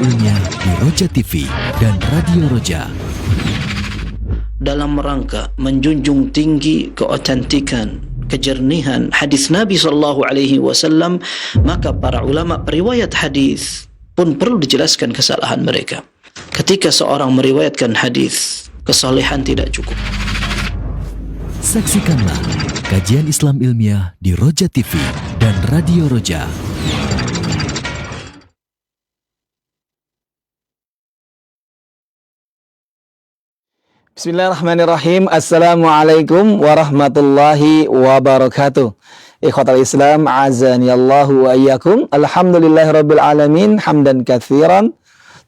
ilmiah di Roja TV dan Radio Roja. Dalam rangka menjunjung tinggi keotentikan, kejernihan hadis Nabi SAW, maka para ulama periwayat hadis pun perlu dijelaskan kesalahan mereka. Ketika seorang meriwayatkan hadis, kesalehan tidak cukup. Saksikanlah kajian Islam ilmiah di Roja TV dan Radio Roja. Bismillahirrahmanirrahim. Assalamualaikum warahmatullahi wabarakatuh. Ikhwatal Islam, azani Allahu wa iyyakum. Alhamdulillahirabbil alamin, hamdan katsiran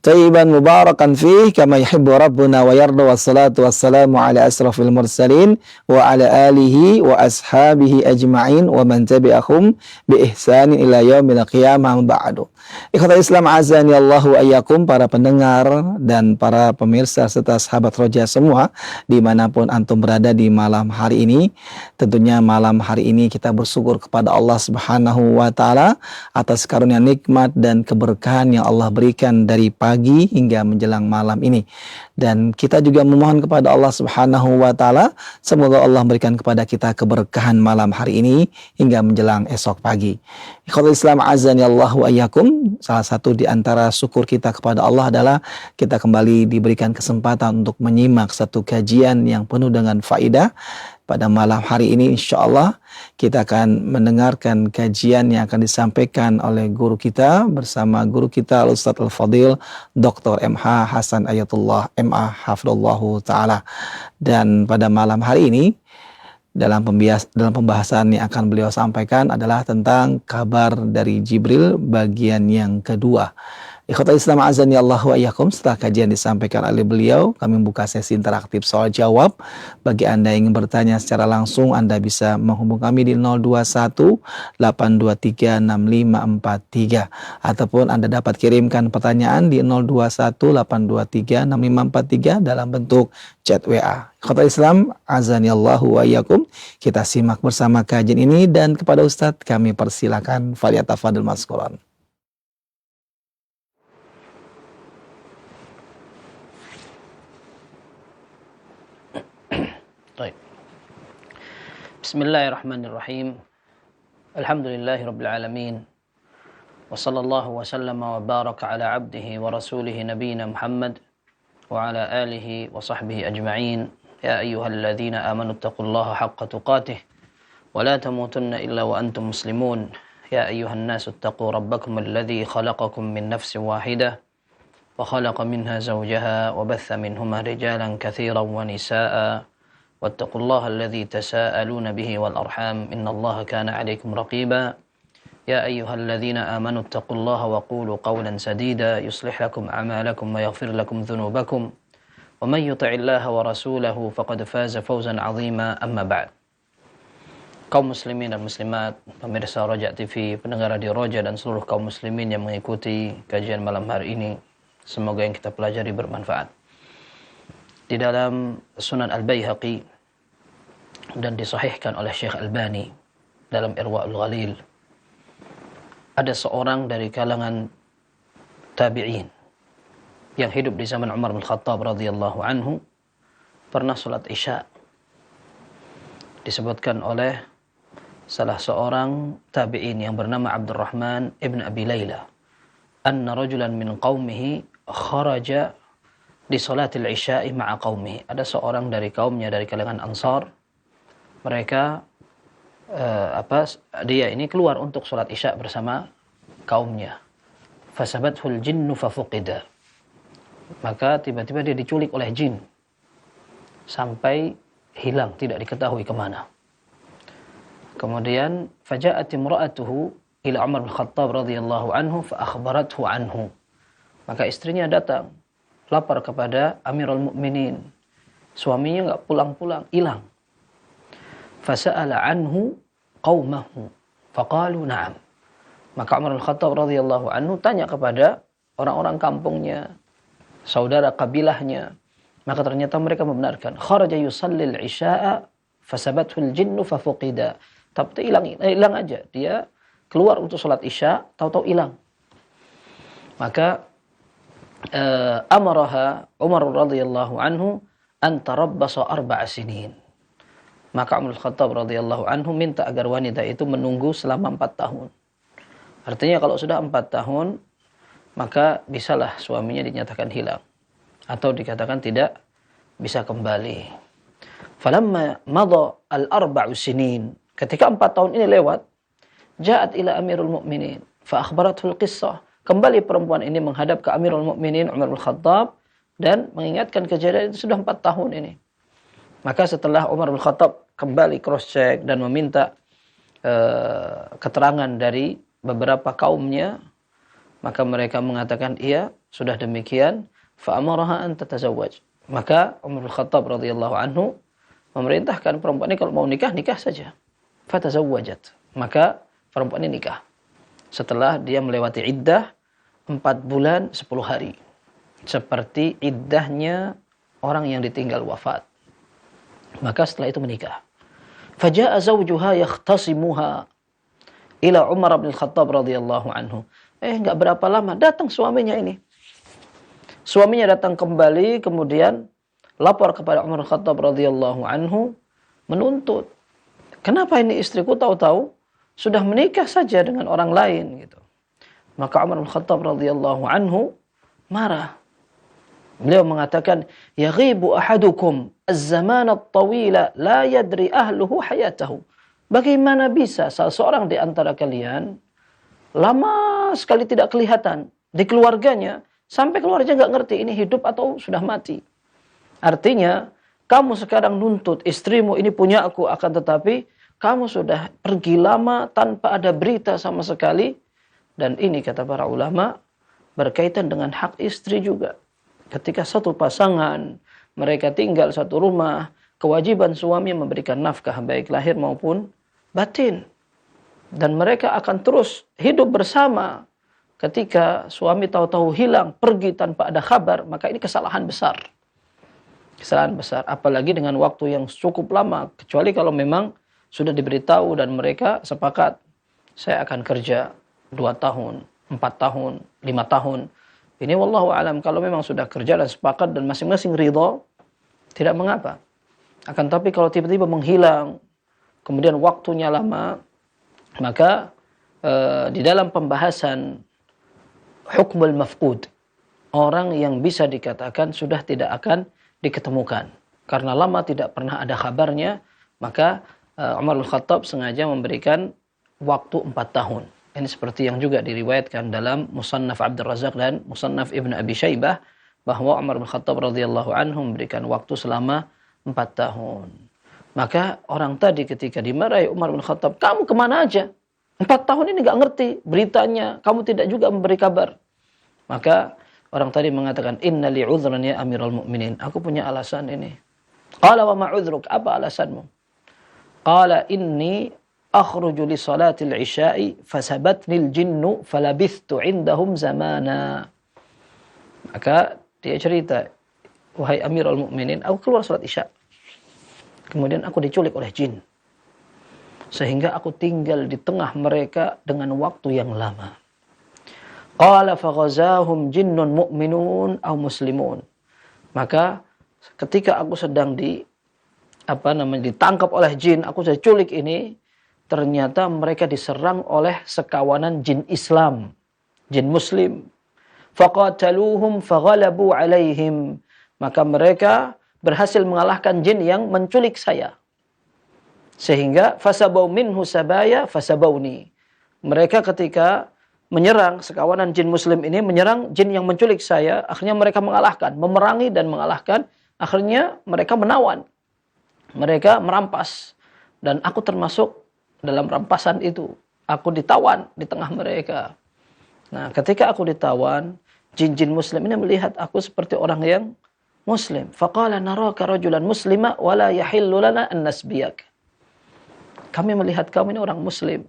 thayyiban mubarakan fih kama yuhibbu rabbuna wa yarda, wassalatu wassalamu ala asrafil mursalin wa ala alihi wa ashabihi ajma'in wa man tabi'ahum bi ihsanin ila yaumil qiyamah ba'du. Ikhwatal Islam, azani Allahu wa iyyakum, para pendengar dan para pemirsa serta sahabat Roja semua dimanapun antum berada di malam hari ini. Tentunya malam hari ini kita bersyukur kepada Allah Subhanahu wa ta'ala atas karunia nikmat dan keberkahan yang Allah berikan dari pagi hingga menjelang malam ini. Dan kita juga memohon kepada Allah Subhanahu wa ta'ala, semoga Allah berikan kepada kita keberkahan malam hari ini hingga menjelang esok pagi. Ikhwatul Islam, azani Allahu wa iyyakum. Salah satu di antara syukur kita kepada Allah adalah kita kembali diberikan kesempatan untuk menyimak satu kajian yang penuh dengan faidah. Pada malam hari ini insya Allah kita akan mendengarkan kajian yang akan disampaikan oleh guru kita bersama guru kita Ustadz Al-Fadil Dr. MH Hasan Ayatullah MA Hafidhullahu Ta'ala. Dan pada malam hari ini dalam pembahasan yang akan beliau sampaikan adalah tentang kabar dari Jibril bagian yang kedua. Ikhwatal Islam, azani Allahu wa iyyakum. Setelah kajian disampaikan oleh beliau, kami membuka sesi interaktif soal jawab. Bagi Anda yang ingin bertanya secara langsung, Anda bisa menghubungi kami di 021 823 6543 ataupun Anda dapat kirimkan pertanyaan di 021 823 6543 dalam bentuk chat WA. Ikhwatal Islam, azani Allahu wa iyyakum. Kita simak bersama kajian ini dan kepada Ustadz kami persilakan falyatafadhal mashkuran. Bismillahirrahmanirrahim. Alhamdulillahi rabbil alamin. Wa sallallahu wa sallama wa baraka ala abdihi wa rasulihi nabiyina Muhammad wa ala alihi wa sahbihi ajma'in. Ya ayyuhalladzina amanu taqullaha haqqa tuqatih wa la tamutunna illa wa antum muslimun. Ya ayyuhan nasu taqu rabbakum alladhi khalaqakum min nafsin wahidah wa khalaqa minha zawjaha wa batha minhuma rijalan katsiran wa nisaa'a. واتقوا الله الذي تساءلون به والأرحام إن الله كان عليكم رقيبا يا أيها الذين آمنوا اتقوا الله وقولوا قولا سديدا يصلح لكم أعمالكم ويغفر لكم ذنوبكم ومن يطع الله ورسوله فقد فاز فوزا عظيما أما بعد. Kaum muslimin dan muslimat, pemirsa Roja TV, pendengar Radio Roja dan seluruh kaum muslimin yang mengikuti kajian malam hari ini, semoga yang kita pelajari bermanfaat. Di dalam Sunan Al-Baihaqi dan disahihkan oleh Syekh Albani dalam Irwa'ul Ghalil, ada seorang dari kalangan tabi'in yang hidup di zaman Umar bin Khattab radhiyallahu anhu pernah salat Isya. Disebutkan oleh salah seorang tabi'in yang bernama Abdurrahman ibn Abi Layla, anna rajulan min qaumihi kharaja di salatil isya'i ma'a qaumihi. Ada seorang dari kaumnya dari kalangan Ansar, mereka dia ini keluar untuk salat Isya bersama kaumnya. Fasabathul jinnu fafuqida. Maka tiba-tiba dia diculik oleh jin sampai hilang, tidak diketahui kemana. Kemudian faja'at imra'atuhu ila Umar bin Khattab radhiyallahu anhu fa akhbarathu anhu. Maka istrinya datang lapar kepada Amirul Mukminin. Suaminya enggak pulang-pulang, hilang. Fasa'ala anhu qaumahu faqalu na'am. Maka Umar Al-Khattab radhiyallahu anhu tanya kepada orang-orang kampungnya, saudara kabilahnya. Maka ternyata mereka membenarkan. Kharaja yusallil isya'a fasabathul jinnu fafuqida. Tapi hilang aja. Dia keluar untuk salat Isya, tahu-tahu hilang. Maka amaraha Umar radhiyallahu anhu an tarabbasa 4 sinin. Maka Umar Khattab radhiyallahu anhu minta agar wanita itu menunggu selama 4 tahun. Artinya kalau sudah 4 tahun, maka bisalah suaminya dinyatakan hilang atau dikatakan tidak bisa kembali. Falamma madha al-4 sinin, ketika 4 tahun ini lewat, ja'at ila Amirul Mukminin fa akhbarathu al-qissah. Kembali perempuan ini menghadap ke Amirul Mukminin Umar bin Khattab dan mengingatkan kejadian itu sudah 4 tahun ini. Maka setelah Umar bin Khattab kembali cross check dan meminta keterangan dari beberapa kaumnya, maka mereka mengatakan iya, sudah demikian, fa amaraha an tatazawwaj. Maka Umar bin Khattab radhiyallahu anhu memerintahkan perempuan ini kalau mau nikah, nikah saja. Fatazawwajat. Maka perempuan ini nikah. Setelah dia melewati iddah 4 bulan 10 hari. Seperti iddahnya orang yang ditinggal wafat. Maka setelah itu menikah. Faja'a zawjuha yakhtasimuha ila Umar bin Khattab radhiyallahu anhu. Enggak berapa lama datang suaminya ini. Suaminya datang kembali, kemudian lapor kepada Umar bin Khattab radhiyallahu anhu menuntut. Kenapa ini istriku tahu-tahu sudah menikah saja dengan orang lain gitu. Maka Umar bin Khattab radhiyallahu anhu marah. Beliau mengatakan, "Yaghibu ahadukum az-zaman at-tawila la yadri ahluhu hayatahu." Bagaimana bisa salah seorang di antara kalian lama sekali tidak kelihatan di keluarganya sampai keluarganya enggak ngerti ini hidup atau sudah mati. Artinya, kamu sekarang nuntut istrimu ini punya aku, akan tetapi kamu sudah pergi lama tanpa ada berita sama sekali. Dan ini kata para ulama berkaitan dengan hak istri juga. Ketika satu pasangan mereka tinggal satu rumah, kewajiban suami memberikan nafkah baik lahir maupun batin. Dan mereka akan terus hidup bersama. Ketika suami tahu-tahu hilang, pergi tanpa ada kabar, maka ini kesalahan besar. Kesalahan besar, apalagi dengan waktu yang cukup lama, kecuali kalau memang sudah diberitahu dan mereka sepakat, saya akan kerja 2 tahun, 4 tahun, 5 tahun. Ini wallahu alam, kalau memang sudah kerja dan sepakat dan masing-masing ridha, tidak mengapa. Akan tapi kalau tiba-tiba menghilang, kemudian waktunya lama, maka di dalam pembahasan hukmul mafqud, orang yang bisa dikatakan sudah tidak akan diketemukan. Karena lama tidak pernah ada kabarnya, maka Umar bin Khattab sengaja memberikan waktu 4 tahun. Ini seperti yang juga diriwayatkan dalam Musannaf Abdul Razak dan Musannaf Ibn Abi Shaybah, bahwa Umar bin Khattab radhiyallahu anhu memberikan waktu selama 4 tahun. Maka orang tadi ketika dimarahi Umar bin Khattab, kamu kemana aja? 4 tahun ini gak ngerti beritanya, kamu tidak juga memberi kabar. Maka orang tadi mengatakan, inna li udhran ya Amirul Mukminin, aku punya alasan ini. Qala wa ma udhruk, apa alasanmu? Qala inni akhruju li salatil isya'i fasabatnil jinnu falabithtu indahum zamana. Maka dia cerita, wahai Amirul Mukminin, aku keluar salat isya. Kemudian aku diculik oleh jin. Sehingga aku tinggal di tengah mereka dengan waktu yang lama. Qala faghazahum jinnun mu'minun aw muslimun. Maka ketika aku sedang ditangkap oleh jin, aku sudah culik ini, ternyata mereka diserang oleh sekawanan jin Islam, jin Muslim. Faqataluhum faghalabu alaihim. Maka mereka berhasil mengalahkan jin yang menculik saya. Sehingga fasabau minhu sabaya fasabawni. Mereka ketika menyerang sekawanan jin Muslim ini, menyerang jin yang menculik saya, akhirnya mereka mengalahkan, memerangi dan mengalahkan. Akhirnya mereka menawan. Mereka merampas. Dan aku termasuk dalam rampasan itu. Aku ditawan di tengah mereka. Nah, ketika aku ditawan, jin-jin Muslim ini melihat aku seperti orang yang Muslim. Faqala naraka rajulan muslima wala yahillu lana an nasbiyak. Kami melihat kamu ini orang Muslim.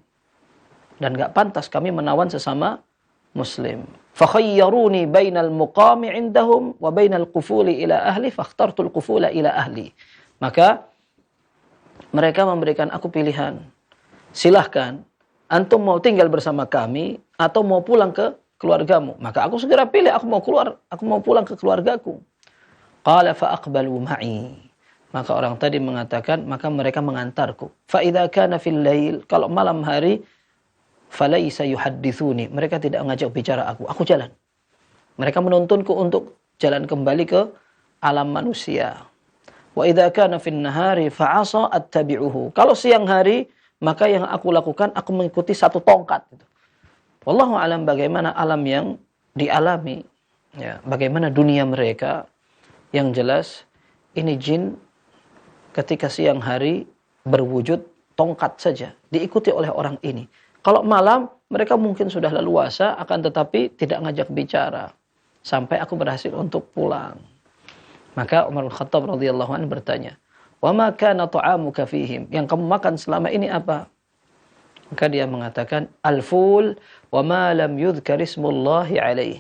Dan gak pantas kami menawan sesama Muslim. Fakhayyaruni bainal muqami indahum wa bainal qufuli ila ahli fakhtartul qufula ila ahli. Maka mereka memberikan aku pilihan. Silahkan, antum mau tinggal bersama kami atau mau pulang ke keluargamu. Maka aku segera pilih, aku mau keluar, aku mau pulang ke keluargaku. Qala fa aqbalu ma'i. Maka orang tadi mengatakan, maka mereka mengantarku. Fa idza kana fil lail, kalau malam hari, falaisa yuhaddithuni, mereka tidak ngajak bicara aku jalan. Mereka menuntunku untuk jalan kembali ke alam manusia. Wa idza kana fin nahari fa asa attabi'uhu. Kalau siang hari, maka yang aku lakukan, aku mengikuti satu tongkat. Wallahu alam bagaimana alam yang dialami, ya, bagaimana dunia mereka. Yang jelas, ini jin ketika siang hari berwujud tongkat saja, diikuti oleh orang ini. Kalau malam, mereka mungkin sudah leluasa, akan tetapi tidak ngajak bicara. Sampai aku berhasil untuk pulang. Maka Umar bin Khattab radhiyallahu anhu bertanya, "Wa ma kana ta'amuka fihim?" Yang kamu makan selama ini apa? Maka dia mengatakan, "Al-ful wa ma lam yudhkar ismullahi alaih."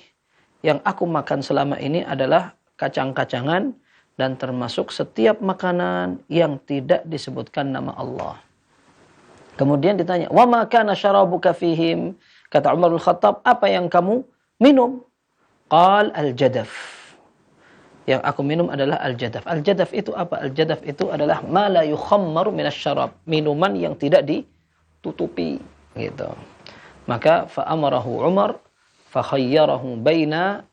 Yang aku makan selama ini adalah kacang-kacangan dan termasuk setiap makanan yang tidak disebutkan nama Allah. Kemudian ditanya, "Wa ma kana syarabuka fihim?" Kata Umar bin Khattab, "Apa yang kamu minum?" Qal al-jadaf. Yang aku minum adalah al-jadaf. Al-jadaf itu apa? Al-jadaf itu adalah ma la yukhammaru minasyarab, minuman yang tidak ditutupi, gitu. Maka fa amarahu Umar fa khayyarahu baina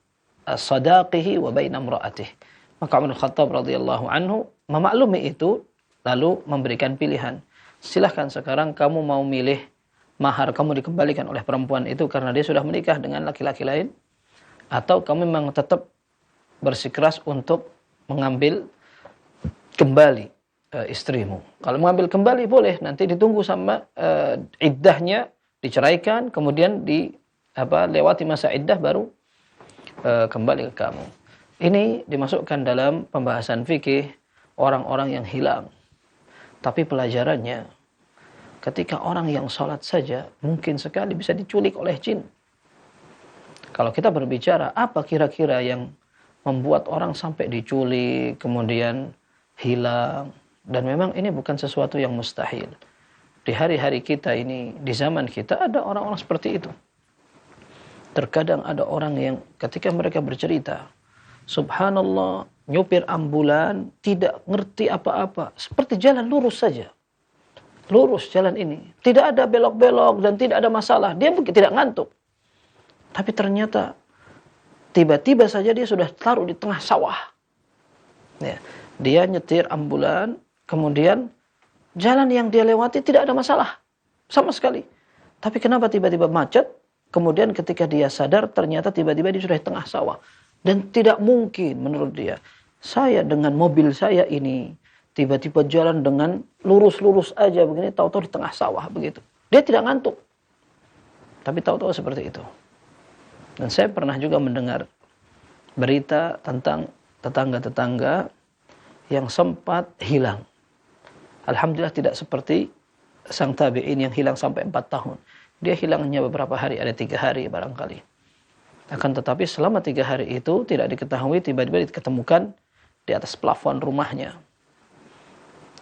sadaqihi wa baina imra'atihi. Maka Umar bin Khattab radhiyallahu anhu memaklumi itu, lalu memberikan pilihan. Silahkan sekarang kamu mau milih mahar kamu dikembalikan oleh perempuan itu karena dia sudah menikah dengan laki-laki lain, atau kamu memang tetap bersikeras untuk mengambil kembali istrimu. Kalau mengambil kembali boleh, nanti ditunggu sama iddahnya, diceraikan, kemudian lewati masa iddah baru kembali ke kamu. Ini dimasukkan dalam pembahasan fikih orang-orang yang hilang. Tapi pelajarannya, ketika orang yang sholat saja mungkin sekali bisa diculik oleh jin. Kalau kita berbicara, apa kira-kira yang membuat orang sampai diculik, kemudian hilang. Dan memang ini bukan sesuatu yang mustahil. Di hari-hari kita ini, di zaman kita ada orang-orang seperti itu. Terkadang ada orang yang ketika mereka bercerita, subhanallah, nyupir ambulan, tidak ngerti apa-apa. Seperti jalan lurus saja. Lurus jalan ini. Tidak ada belok-belok dan tidak ada masalah. Dia tidak ngantuk. Tapi ternyata tiba-tiba saja dia sudah taruh di tengah sawah. Ya. Dia nyetir ambulan, kemudian jalan yang dia lewati tidak ada masalah. Sama sekali. Tapi kenapa tiba-tiba macet? Kemudian ketika dia sadar, ternyata tiba-tiba dia sudah di tengah sawah. Dan tidak mungkin menurut dia, saya dengan mobil saya ini tiba-tiba jalan dengan lurus-lurus aja begini, tahu-tahu di tengah sawah begitu. Dia tidak ngantuk. Tapi tahu-tahu seperti itu. Dan saya pernah juga mendengar berita tentang tetangga-tetangga yang sempat hilang. Alhamdulillah tidak seperti sang tabi'in yang hilang sampai 4 tahun. Dia hilangnya beberapa hari, ada 3 hari barangkali. Akan tetapi selama 3 hari itu tidak diketahui, tiba-tiba diketemukan di atas plafon rumahnya.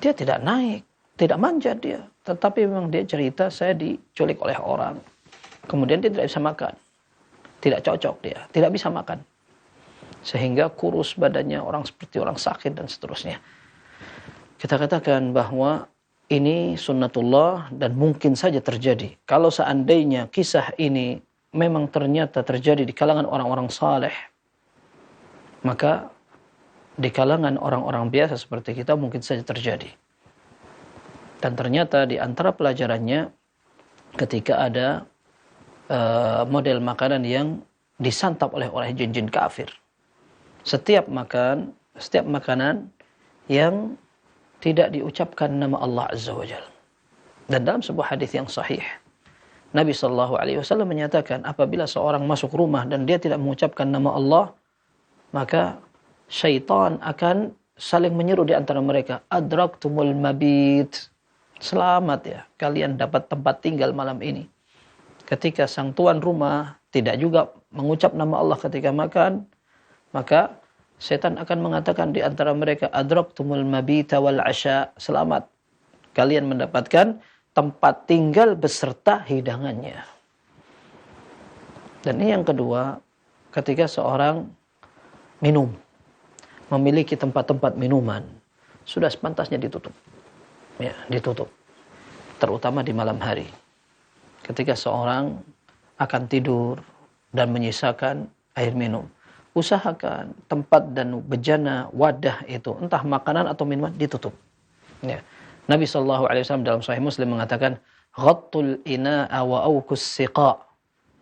Dia tidak naik, tidak manjat dia. Tetapi memang dia cerita, saya diculik oleh orang. Kemudian dia tidak bisa makan. Tidak cocok dia, tidak bisa makan. Sehingga kurus badannya, orang seperti orang sakit dan seterusnya. Kita katakan bahwa ini sunnatullah dan mungkin saja terjadi. Kalau seandainya kisah ini memang ternyata terjadi di kalangan orang-orang saleh, maka di kalangan orang-orang biasa seperti kita mungkin saja terjadi. Dan ternyata di antara pelajarannya, ketika ada model makanan yang disantap oleh jin-jin kafir. Setiap makanan yang tidak diucapkan nama Allah Azza wa Jalla. Dan dalam sebuah hadis yang sahih, Nabi SAW menyatakan, apabila seorang masuk rumah dan dia tidak mengucapkan nama Allah, maka syaitan akan saling menyeru di antara mereka, adraktumul mabit, selamat ya, kalian dapat tempat tinggal malam ini. Ketika sang tuan rumah tidak juga mengucap nama Allah ketika makan, maka setan akan mengatakan di antara mereka, adraktumul mabita wal asya, selamat, kalian mendapatkan tempat tinggal beserta hidangannya. Dan ini yang kedua, ketika seorang minum, memiliki tempat-tempat minuman, sudah sepantasnya ditutup. Ya, ditutup. Terutama di malam hari. Ketika seorang akan tidur dan menyisakan air minum, usahakan tempat dan bejana wadah itu, entah makanan atau minuman, ditutup. Ya. Nabi SAW dalam Sahih Muslim mengatakan, "Ghattul ina'a wa awkus siqa."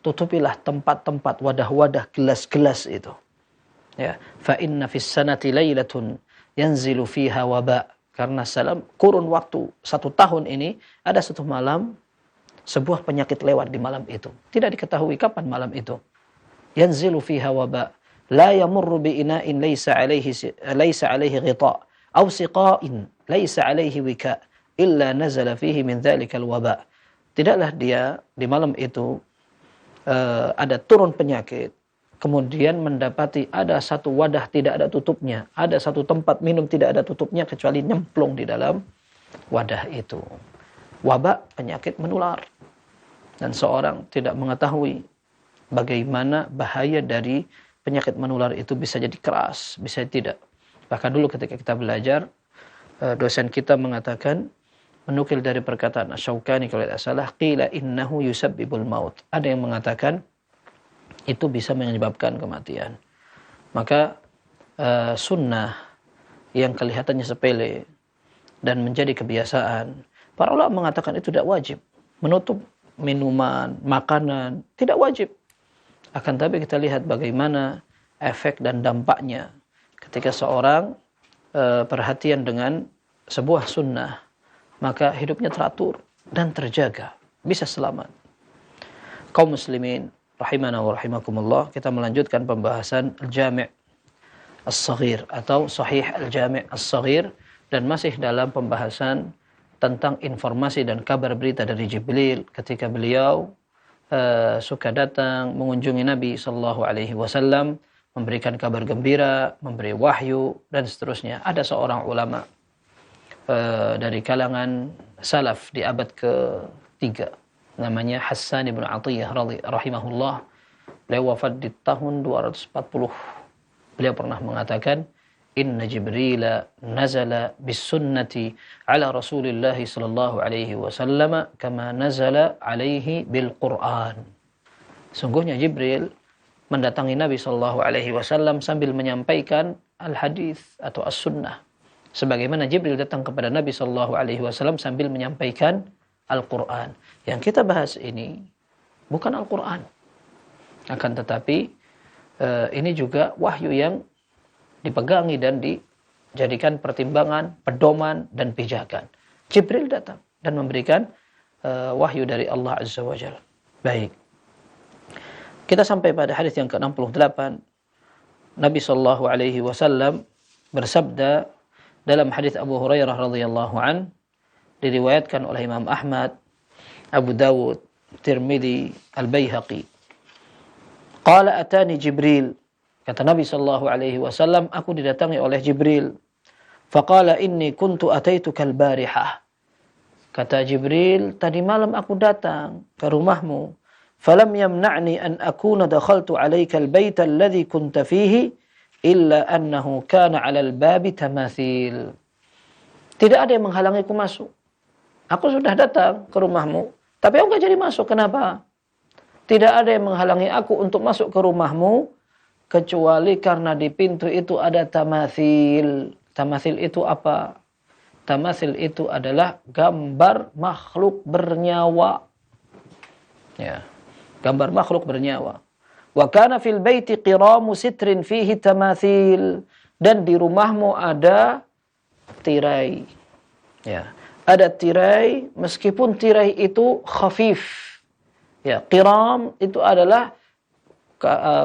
Tutupilah tempat-tempat wadah-wadah gelas-gelas itu. Ya, fa inna fis sanati lailatun yanzilu fiha waba. Karena kurun waktu 1 tahun ini ada 1 malam sebuah penyakit lewat di malam itu. Tidak diketahui kapan malam itu. Yanzilu fiha waba. La yamurru bi ina'in laysa alaihi ghita' aw siqa'in laysa alaihi wika' illa nazala fihi min dhalikal waba. Tidaklah dia di malam itu ada turun penyakit, kemudian mendapati ada satu wadah tidak ada tutupnya, ada satu tempat minum tidak ada tutupnya kecuali nyemplung di dalam wadah itu. Wabak, penyakit menular. Dan seorang tidak mengetahui bagaimana bahaya dari penyakit menular itu, bisa jadi keras, bisa tidak. Bahkan dulu ketika kita belajar, dosen kita mengatakan, menukil dari perkataan Asy-Syaukani kalau tidak salah, qila innahu yusabbibul maut. Ada yang mengatakan itu bisa menyebabkan kematian. Maka sunnah yang kelihatannya sepele dan menjadi kebiasaan, para ulama mengatakan itu tidak wajib. Menutup minuman, makanan, tidak wajib. Akan tapi kita lihat bagaimana efek dan dampaknya ketika seorang perhatian dengan sebuah sunnah, maka hidupnya teratur dan terjaga, bisa selamat. Kaum muslimin rahimana wa rahimakumullah, kita melanjutkan pembahasan Al-Jami' As-Saghir atau Sahih Al-Jami' As-Saghir, dan masih dalam pembahasan tentang informasi dan kabar berita dari Jibril ketika beliau suka datang mengunjungi Nabi sallallahu alaihi wasallam, memberikan kabar gembira, memberi wahyu dan seterusnya. Ada seorang ulama dari kalangan salaf di abad ke-3, namanya Hassan ibn Atiyah rahimahullah. Beliau wafat di tahun 240. Beliau pernah mengatakan, inna Jibril nazala bis sunnati ala Rasulillah sallallahu alaihi wasallam kama nazala alaihi bil Quran. Sungguhnya Jibril mendatangi Nabi sallallahu alaihi wasallam sambil menyampaikan al-hadis atau as-sunnah, sebagaimana Jibril datang kepada Nabi sallallahu alaihi wasallam sambil menyampaikan Al-Qur'an. Yang kita bahas ini bukan Al-Qur'an, akan tetapi ini juga wahyu yang dipegangi dan dijadikan pertimbangan, pedoman dan pijakan. Jibril datang dan memberikan wahyu dari Allah Azza wa Jalla. Baik. Kita sampai pada hadis yang ke-68. Nabi sallallahu alaihi wasallam bersabda dalam hadis Abu Hurairah radhiyallahu an, diriwayatkan oleh Imam Ahmad, Abu Dawud, Tirmidzi, Al-Baihaqi. Qala atani Jibril, kata Nabi sallallahu alaihi wasallam, aku didatangi oleh Jibril. Faqala inni kuntu ataituka al-barihah. Kata Jibril, tadi malam aku datang ke rumahmu. Falam yamna'ni an akuna dakhaltu alayka al-baita alladhi kunta fihi illa annahu kana 'ala al-babi tamathil. Tidak ada yang menghalangiku masuk. Aku sudah datang ke rumahmu, tapi aku enggak jadi masuk. Kenapa? Tidak ada yang menghalangi aku untuk masuk ke rumahmu kecuali karena di pintu itu ada tamathil. Tamathil itu apa? Tamathil itu adalah gambar makhluk bernyawa. Ya, gambar makhluk bernyawa. Wa kana fil baiti qiramu sitrin fihi tamathil, dan di rumahmu ada tirai. Ya, ada tirai meskipun tirai itu khafif. Ya, qiram itu adalah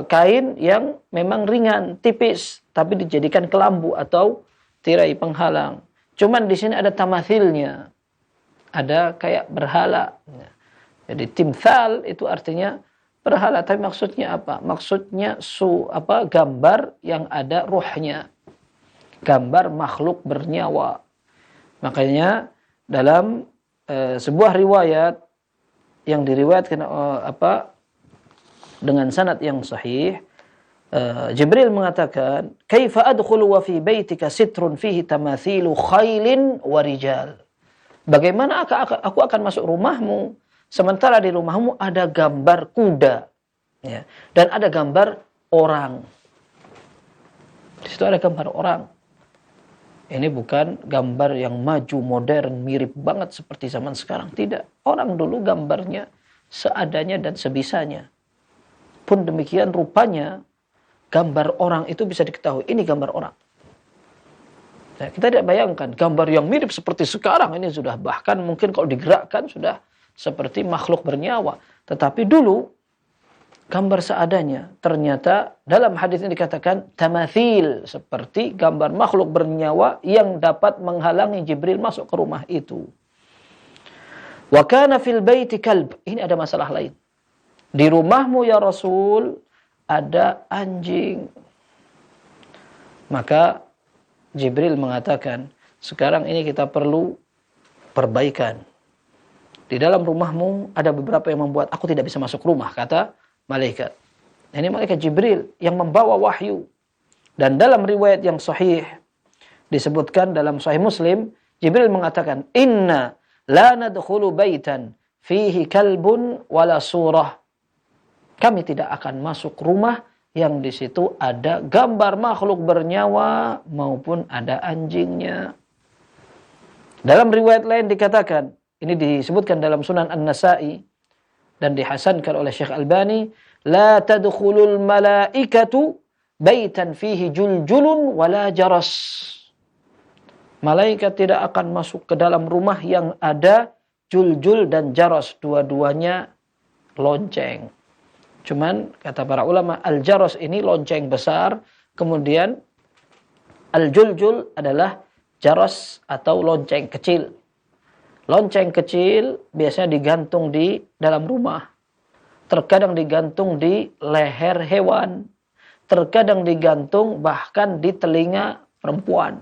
kain yang memang ringan, tipis, tapi dijadikan kelambu atau tirai penghalang. Cuman di sini ada tamathilnya, ada kayak berhala. Jadi timthal itu artinya berhala, tapi maksudnya apa? Maksudnya gambar yang ada ruhnya, gambar makhluk bernyawa. Makanya dalam sebuah riwayat yang diriwayatkan dengan sanad yang sahih, Jibril mengatakan, "Kaifa adkhulu wa fi baitika sitrun fihi tamathilu khailin wa rijal?" Bagaimana aku akan masuk rumahmu sementara di rumahmu ada gambar kuda, ya, dan ada gambar orang. Di situ ada gambar orang. Ini bukan gambar yang maju, modern, mirip banget seperti zaman sekarang. Tidak. Orang dulu gambarnya seadanya dan sebisanya. Pun demikian rupanya gambar orang itu bisa diketahui. Ini gambar orang. Nah, kita tidak bayangkan gambar yang mirip seperti sekarang. Ini sudah bahkan mungkin kalau digerakkan sudah seperti makhluk bernyawa. Tetapi dulu gambar seadanya. Ternyata dalam hadis ini dikatakan tamathil, seperti gambar makhluk bernyawa yang dapat menghalangi Jibril masuk ke rumah itu. Wa kana fil baiti kalb. Ini ada masalah lain. Di rumahmu ya Rasul ada anjing. Maka Jibril mengatakan, sekarang ini kita perlu perbaikan. Di dalam rumahmu ada beberapa yang membuat aku tidak bisa masuk rumah, kata malaikat. Ini malaikat Jibril yang membawa wahyu. Dan dalam riwayat yang sahih disebutkan dalam Sahih Muslim, Jibril mengatakan, "Inna la nadkhulu baitan fihi kalbun wala surah." Kami tidak akan masuk rumah yang di situ ada gambar makhluk bernyawa maupun ada anjingnya. Dalam riwayat lain dikatakan, ini disebutkan dalam Sunan An-Nasa'i dan dihasankan oleh Syekh Albani, la tadkhulul malaikatu baitan fihi juljulun wala jaras. Malaikat tidak akan masuk ke dalam rumah yang ada juljul dan jaras, dua-duanya lonceng. Cuman kata para ulama, al-jaras ini lonceng besar, kemudian al-juljul adalah jaras atau lonceng kecil. Lonceng kecil biasanya digantung di dalam rumah. Terkadang digantung di leher hewan. Terkadang digantung bahkan di telinga perempuan.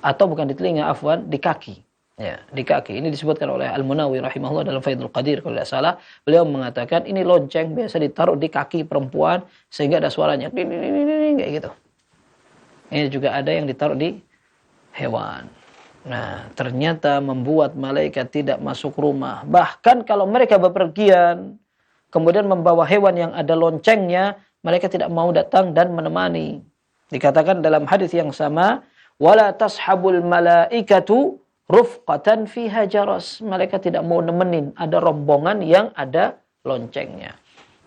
Atau bukan di telinga, afwan, di kaki. Ya, di kaki. Ini disebutkan oleh Al-Munawi rahimahullah dalam Faidul Qadir kalau tidak salah. Beliau mengatakan ini lonceng biasa ditaruh di kaki perempuan sehingga ada suaranya kayak gitu. Ini juga ada yang ditaruh di hewan. Nah, ternyata membuat malaikat tidak masuk rumah. Bahkan kalau mereka bepergian, kemudian membawa hewan yang ada loncengnya, mereka tidak mau datang dan menemani. Dikatakan dalam hadis yang sama, wala tashabul malaikatu rufqatan fiha jaras. Malaikat tidak mau nemenin, ada rombongan yang ada loncengnya.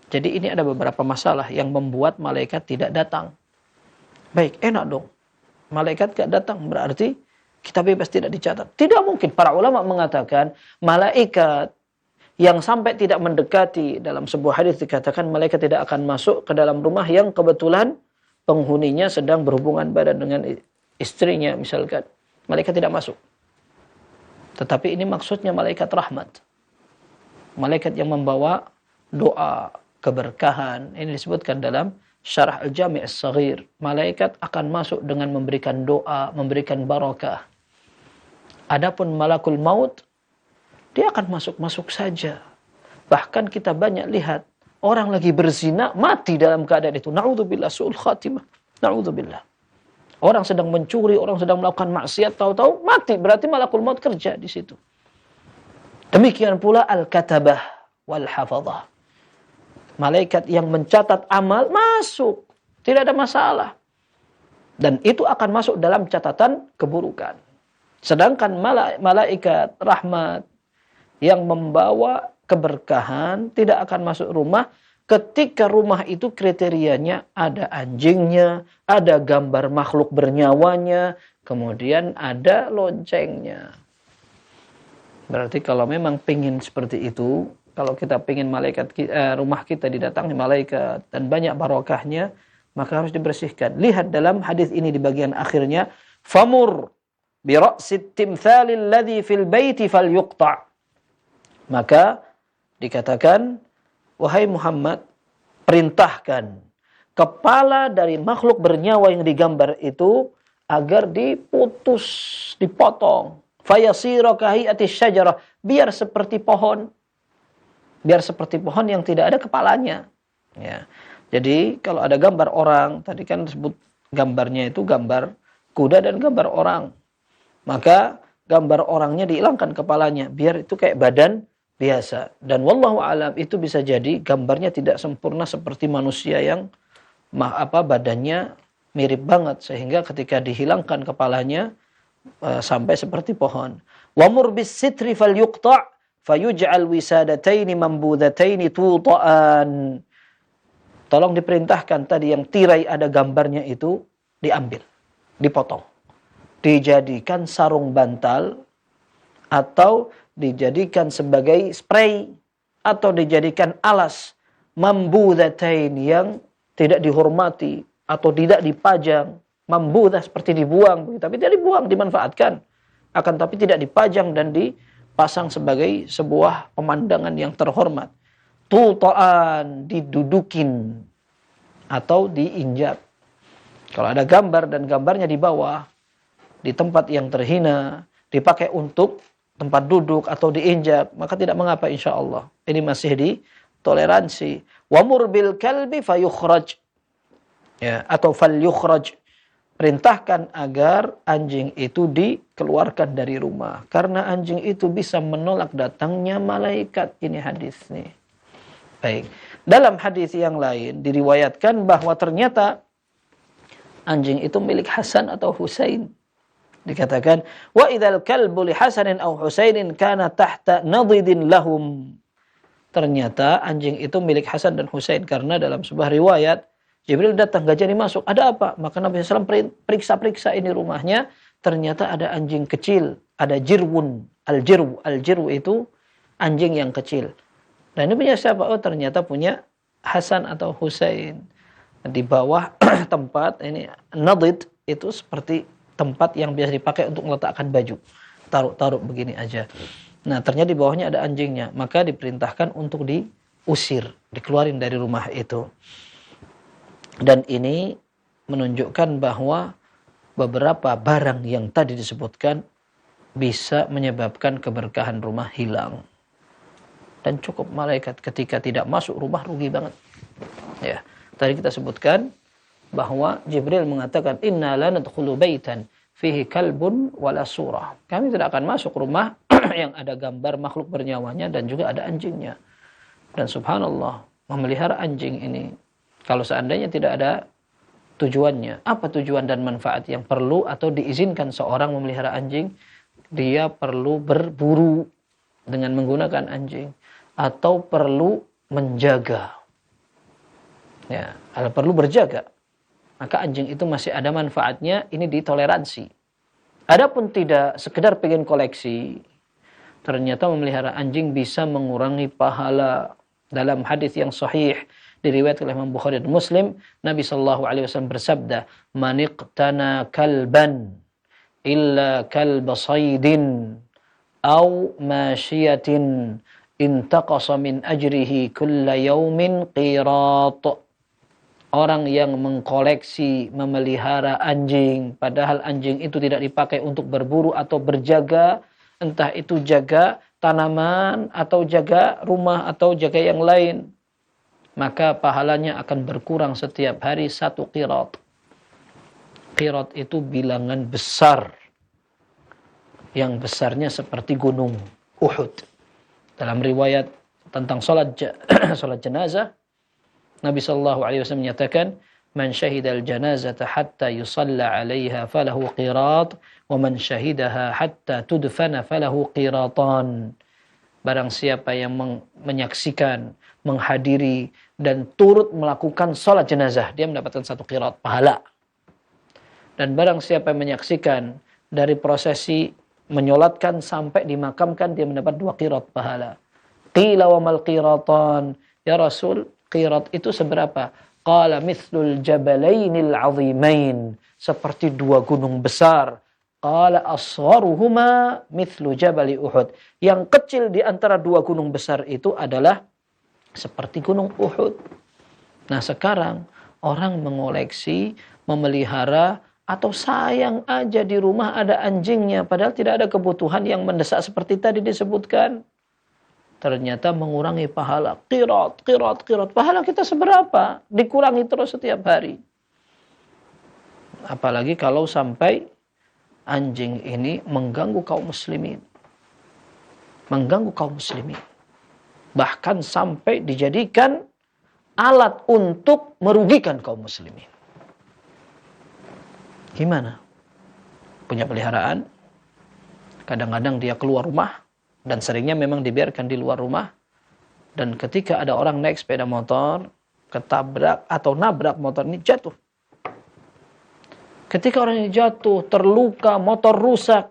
Jadi ini ada beberapa masalah yang membuat malaikat tidak datang. Baik, enak dong. Malaikat tidak datang berarti kita bebas tidak dicatat. Tidak mungkin. Para ulama mengatakan malaikat yang sampai tidak mendekati, dalam sebuah hadis dikatakan malaikat tidak akan masuk ke dalam rumah yang kebetulan penghuninya sedang berhubungan badan dengan istrinya misalkan. Malaikat tidak masuk. Tetapi ini maksudnya malaikat rahmat. Malaikat yang membawa doa, keberkahan. Ini disebutkan dalam Syarah Al-Jami' As-Saghir. Malaikat akan masuk dengan memberikan doa, memberikan barakah. Adapun malakul maut, dia akan masuk-masuk saja. Bahkan kita banyak lihat orang lagi berzina mati dalam keadaan itu. Na'udzubillah su'ul khatimah. Na'udzubillah. Orang sedang mencuri, orang sedang melakukan maksiat, tahu-tahu mati. Berarti malakul maut kerja di situ. Demikian pula al-katabah wal hafadhah. Malaikat yang mencatat amal masuk. Tidak ada masalah. Dan itu akan masuk dalam catatan keburukan. Sedangkan malaikat rahmat yang membawa keberkahan tidak akan masuk rumah ketika rumah itu kriterianya ada anjingnya, ada gambar makhluk bernyawanya, kemudian ada loncengnya. Berarti kalau memang pingin seperti itu, kalau kita pingin rumah kita didatangi malaikat dan banyak barokahnya, maka harus dibersihkan. Lihat dalam hadis ini di bagian akhirnya, famur bi ra'sit timthalil ladzi fil baiti falyuqta'. Maka dikatakan, wahai Muhammad, perintahkan kepala dari makhluk bernyawa yang digambar itu agar diputus, dipotong. Fayasira kahiyati syajarah, biar seperti pohon. Biar seperti pohon yang tidak ada kepalanya. Ya. Jadi kalau ada gambar orang, tadi kan disebut gambarnya itu gambar kuda dan gambar orang. Maka gambar orangnya dihilangkan kepalanya biar itu kayak badan biasa. Dan wallahu alam itu bisa jadi gambarnya tidak sempurna seperti manusia yang badannya mirip banget sehingga ketika dihilangkan kepalanya sampai seperti pohon. Wamur bis sitri falyuqta' fayuj'al wisadataini mambudataini tuta'an. Tolong diperintahkan tadi yang tirai ada gambarnya itu diambil, dipotong. Dijadikan sarung bantal atau dijadikan sebagai spray atau dijadikan alas mambudatain yang tidak dihormati atau tidak dipajang. Mambudah seperti dibuang, tapi tidak dibuang, dimanfaatkan. Akan tapi tidak dipajang dan dipasang sebagai sebuah pemandangan yang terhormat. Tuta'an, didudukin atau diinjak. Kalau ada gambar dan gambarnya di bawah, di tempat yang terhina, dipakai untuk tempat duduk atau diinjak, maka tidak mengapa insyaallah. Ini masih ditoleransi. Wamur bil kalbi fayukhraj. Ya, atau falyukhraj. Perintahkan agar anjing itu dikeluarkan dari rumah. Karena anjing itu bisa menolak datangnya malaikat. Ini hadis nih. Baik. Dalam hadis yang lain diriwayatkan bahwa ternyata anjing itu milik Hasan atau Husain. Dikatakan, wa idzal kalbu li Hasanin aw Husainin kana tahta nadidin lahum. Ternyata anjing itu milik Hasan dan Husain karena dalam sebuah riwayat Jibril datang, gak jadi masuk. Ada apa? Maka Nabi SAW periksa-periksa ini rumahnya. Ternyata ada anjing kecil. Ada jirwun. Al-jirwu. Al-jirwu itu anjing yang kecil. Dan ini punya siapa? Oh, ternyata punya Hasan atau Husain. Di bawah tempat, ini nadid itu seperti tempat yang biasa dipakai untuk meletakkan baju. Taruh-taruh begini aja. Nah, ternyata di bawahnya ada anjingnya. Maka diperintahkan untuk diusir. Dikeluarin dari rumah itu. Dan ini menunjukkan bahwa beberapa barang yang tadi disebutkan bisa menyebabkan keberkahan rumah hilang. Dan cukup malaikat ketika tidak masuk rumah rugi banget. Ya, tadi kita sebutkan bahwa Jibril mengatakan inna la nadkhulu baitan fihi kalbun wala surah. Kami tidak akan masuk rumah yang ada gambar makhluk bernyawanya dan juga ada anjingnya. Dan subhanallah, memelihara anjing ini kalau seandainya tidak ada tujuannya, apa tujuan dan manfaat yang perlu atau diizinkan seorang memelihara anjing? Dia perlu berburu dengan menggunakan anjing atau perlu menjaga. Ya, kalau perlu berjaga, maka anjing itu masih ada manfaatnya, ini ditoleransi. Adapun tidak sekedar pengen koleksi, ternyata memelihara anjing bisa mengurangi pahala. Dalam hadis yang sahih diriwayatkan oleh Imam Bukhari dan Muslim, Nabi sallallahu alaihi wasallam bersabda, "Man iqtana kalban illa kalba saydin aw mashiyatin intaqasa min ajrihi kulla yaumin qirat." Orang yang mengkoleksi, memelihara anjing, padahal anjing itu tidak dipakai untuk berburu atau berjaga, entah itu jaga tanaman atau jaga rumah atau jaga yang lain, maka pahalanya akan berkurang setiap hari 1 qirat. Qirat itu bilangan besar, yang besarnya seperti gunung Uhud. Dalam riwayat tentang salat jenazah, Nabi sallallahu alaihi wasallam menyatakan, "Man syahidal janazata hatta yusalla 'alaiha falahu qirat, wa man syahidaha hatta tudfana falahu qiratan." Barang siapa yang menyaksikan, menghadiri dan turut melakukan salat jenazah, dia mendapatkan 1 qirat pahala. Dan barang siapa yang menyaksikan dari prosesi menyolatkan sampai dimakamkan, dia mendapat 2 qirat pahala. Qila wa mal qiratan? Ya Rasul, qirat itu seberapa? Qala mithlul jabalainil azimain, seperti 2 gunung besar. Qala asgharuhuma mithlu jabali Uhud, yang kecil di antara 2 gunung besar itu adalah seperti gunung Uhud. Nah, sekarang orang mengoleksi, memelihara, atau sayang aja di rumah ada anjingnya, padahal tidak ada kebutuhan yang mendesak seperti tadi disebutkan. ternyata mengurangi pahala. Qirat. Pahala kita seberapa? Dikurangi terus setiap hari. Apalagi kalau sampai anjing ini mengganggu kaum muslimin. Bahkan sampai dijadikan alat untuk merugikan kaum muslimin. Gimana? Punya peliharaan, kadang-kadang dia keluar rumah, dan seringnya memang dibiarkan di luar rumah, dan ketika ada orang naik sepeda motor, ketabrak atau nabrak motor ini, jatuh. Ketika orang ini jatuh, terluka, motor rusak,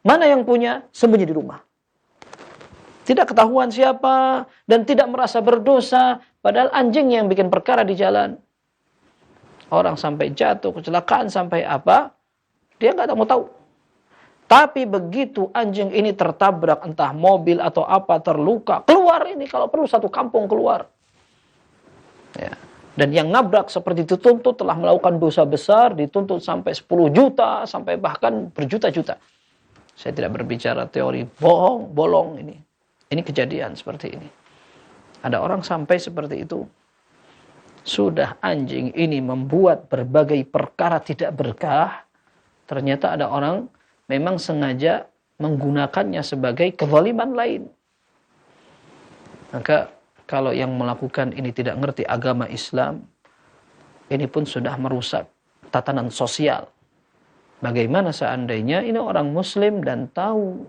mana yang punya? Sembunyi di rumah. Tidak ketahuan siapa, dan tidak merasa berdosa, padahal anjing yang bikin perkara di jalan. Orang sampai jatuh, kecelakaan sampai apa, dia nggak mau tahu. Tapi begitu anjing ini tertabrak, entah mobil atau apa, terluka, keluar ini, kalau perlu satu kampung keluar. Ya. Dan yang nabrak seperti dituntut telah melakukan dosa besar, dituntut sampai 10 juta, sampai bahkan berjuta-juta. Saya tidak berbicara teori bolong ini. Ini kejadian seperti ini. Ada orang sampai seperti itu. Sudah anjing ini membuat berbagai perkara tidak berkah, ternyata ada orang memang sengaja menggunakannya sebagai kezaliman lain. Maka kalau yang melakukan ini tidak ngerti agama Islam, ini pun sudah merusak tatanan sosial. Bagaimana seandainya ini orang muslim dan tahu?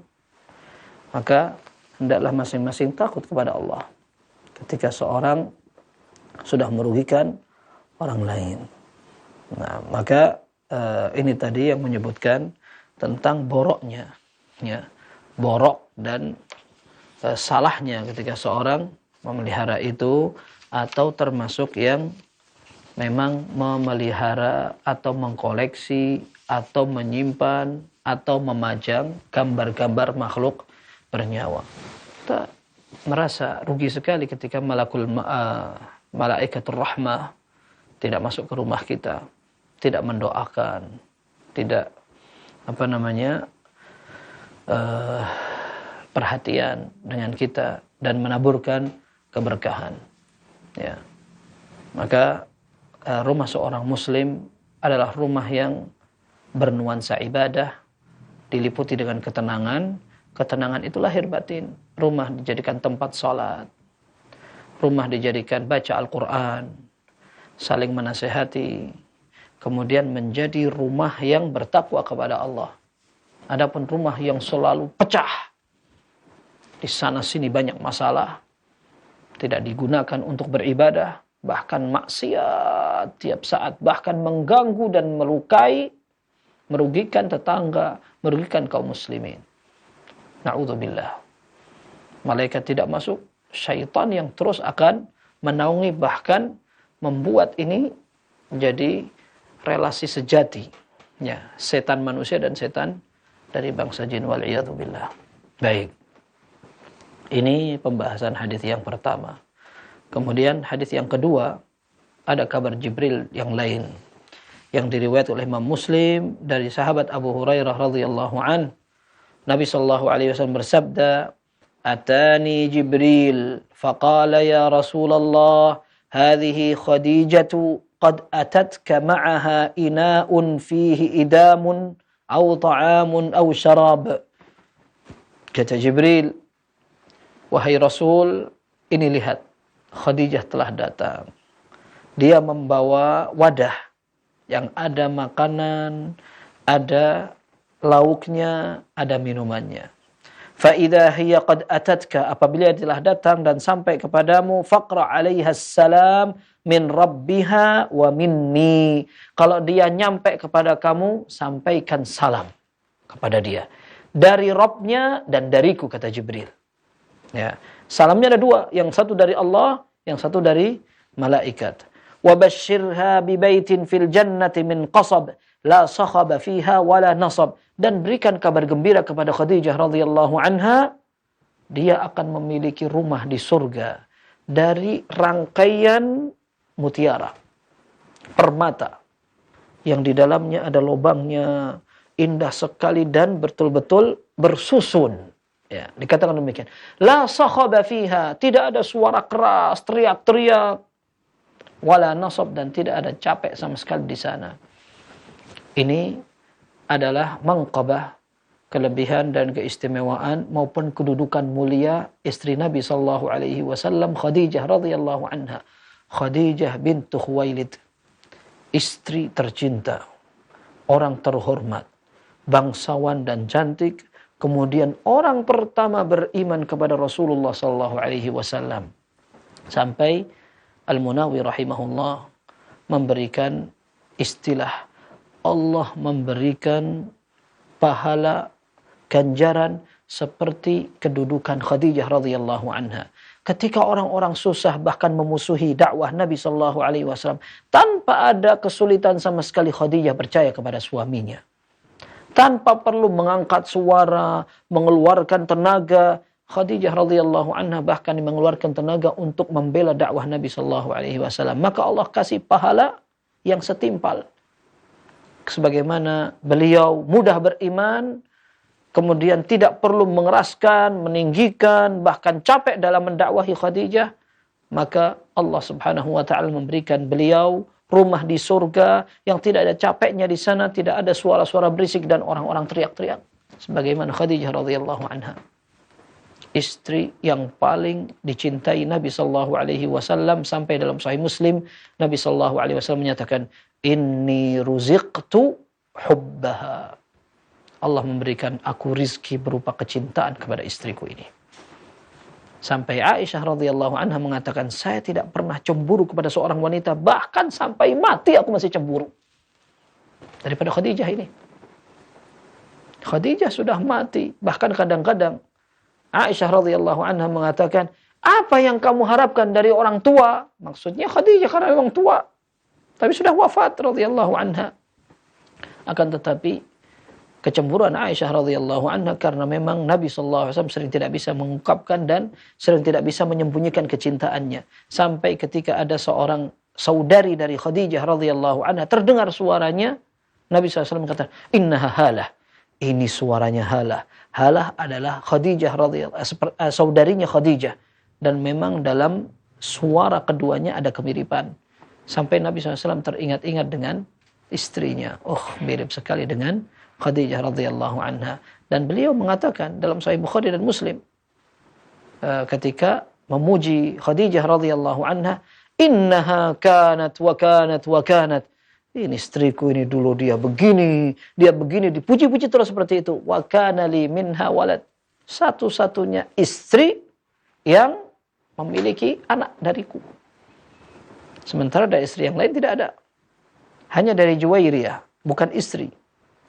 Maka hendaklah masing-masing takut kepada Allah ketika seorang sudah merugikan orang lain. Nah, maka ini tadi yang menyebutkan tentang boroknya, ya, borok dan salahnya ketika seorang memelihara itu, atau termasuk yang memang memelihara atau mengkoleksi atau menyimpan atau memajang gambar-gambar makhluk bernyawa. Kita merasa rugi sekali ketika malaikatur rahmah tidak masuk ke rumah kita, tidak mendoakan, tidak perhatian dengan kita dan menaburkan keberkahan. Ya. Maka rumah seorang muslim adalah rumah yang bernuansa ibadah, diliputi dengan ketenangan. Ketenangan itu lahir batin. Rumah dijadikan tempat salat, rumah dijadikan baca Al-Quran, saling menasehati, kemudian menjadi rumah yang bertakwa kepada Allah. Adapun rumah yang selalu pecah, di sana sini banyak masalah, tidak digunakan untuk beribadah, bahkan maksiat tiap saat, bahkan mengganggu dan melukai, merugikan tetangga, merugikan kaum muslimin. Na'udzubillah. Malaikat tidak masuk, syaitan yang terus akan menaungi, bahkan membuat ini menjadi relasi sejati, ya, setan manusia dan setan dari bangsa jin, wal'iyadzubillah. Baik, ini pembahasan hadis yang pertama. Kemudian hadis yang kedua, ada kabar Jibril yang lain yang diriwayatkan oleh Imam Muslim dari sahabat Abu Hurairah radhiyallahu an. Nabi sallallahu alaihi wasallam bersabda, "Atani Jibril faqala ya Rasulullah, hadhihi Khadijatu qad atatka ma'aha ina'un fihi idamun aw ta'amun aw syarab." Kata Jibril, "Wahai Rasul, ini lihat, Khadijah telah datang. Dia membawa wadah yang ada makanan, ada lauknya, ada minumannya. Fa idza hiya qad atatka, apabila dia telah datang dan sampai kepadamu, faqra 'alaiha salam min rabbiha wa minni." Kalau dia nyampe kepada kamu, sampaikan salam kepada dia dari Rabbnya dan dariku, kata Jibril. Ya, salamnya ada dua, yang satu dari Allah, yang satu dari malaikat. Wa basyirha bi baitin fil jannati min qasab la sakhaba fiha wala nasab. Dan berikan kabar gembira kepada Khadijah radhiyallahu anha, dia akan memiliki rumah di surga dari rangkaian mutiara, permata, yang di dalamnya ada lubangnya, indah sekali dan betul-betul bersusun. Ya, dikatakan demikian. La sakhaba fiha, tidak ada suara keras, teriak-teriak, wala nasab, dan tidak ada capek sama sekali di sana. Ini adalah manqabah, kelebihan dan keistimewaan maupun kedudukan mulia istri Nabi sallallahu alaihi wasallam, Khadijah radhiyallahu anha. Khadijah bintu Khuwailid, istri tercinta, orang terhormat, bangsawan dan cantik, kemudian orang pertama beriman kepada Rasulullah sallallahu alaihi wasallam. Sampai Al-Munawi rahimahullah memberikan istilah Allah memberikan pahala ganjaran seperti kedudukan Khadijah radhiyallahu anha. Ketika orang-orang susah bahkan memusuhi dakwah Nabi sallallahu alaihi wasallam, tanpa ada kesulitan sama sekali Khadijah percaya kepada suaminya. Tanpa perlu mengangkat suara, mengeluarkan tenaga, Khadijah radhiyallahu anha bahkan mengeluarkan tenaga untuk membela dakwah Nabi sallallahu alaihi wasallam. Maka Allah kasih pahala yang setimpal. Sebagaimana beliau mudah beriman, kemudian tidak perlu mengeraskan, meninggikan, bahkan capek dalam mendakwahi Khadijah, maka Allah Subhanahu wa taala memberikan beliau rumah di surga yang tidak ada capeknya di sana, tidak ada suara-suara berisik dan orang-orang teriak-teriak. Sebagaimana Khadijah radhiyallahu anha, istri yang paling dicintai Nabi sallallahu alaihi wasallam, sampai dalam Sahih Muslim Nabi sallallahu alaihi wasallam menyatakan, "Inni ruziqtu hubbaha." Allah memberikan aku rizki berupa kecintaan kepada istriku ini. Sampai Aisyah radhiyallahu anha mengatakan, saya tidak pernah cemburu kepada seorang wanita, bahkan sampai mati aku masih cemburu daripada Khadijah ini. Khadijah sudah mati, bahkan kadang-kadang Aisyah radhiyallahu anha mengatakan, apa yang kamu harapkan dari orang tua? Maksudnya Khadijah karena memang tua, tapi sudah wafat radhiyallahu anha. Akan tetapi kecemburuan Aisyah radhiyallahu anha karena memang Nabi sallallahu alaihi wasallam sering tidak bisa mengungkapkan dan sering tidak bisa menyembunyikan kecintaannya. Sampai ketika ada seorang saudari dari Khadijah radhiyallahu anha terdengar suaranya, Nabi SAW mengatakan, innaha halah. Ini suaranya Halah. Halah adalah Khadijah saudarinya Khadijah, dan memang dalam suara keduanya ada kemiripan. Sampai Nabi SAW teringat-ingat dengan istrinya. Oh, mirip sekali dengan Khadijah radhiyallahu anha. Dan beliau mengatakan dalam Sahih Bukhari dan Muslim, ketika memuji Khadijah radhiyallahu anha, innaha kanat wa kanat wa kanat. Ini istriku ini dulu dia begini, dipuji-puji terus seperti itu. Wa kana li minha walad. Satu-satunya istri yang memiliki anak dariku. Sementara dari istri yang lain tidak ada. Hanya dari Juwairiyah, bukan istri.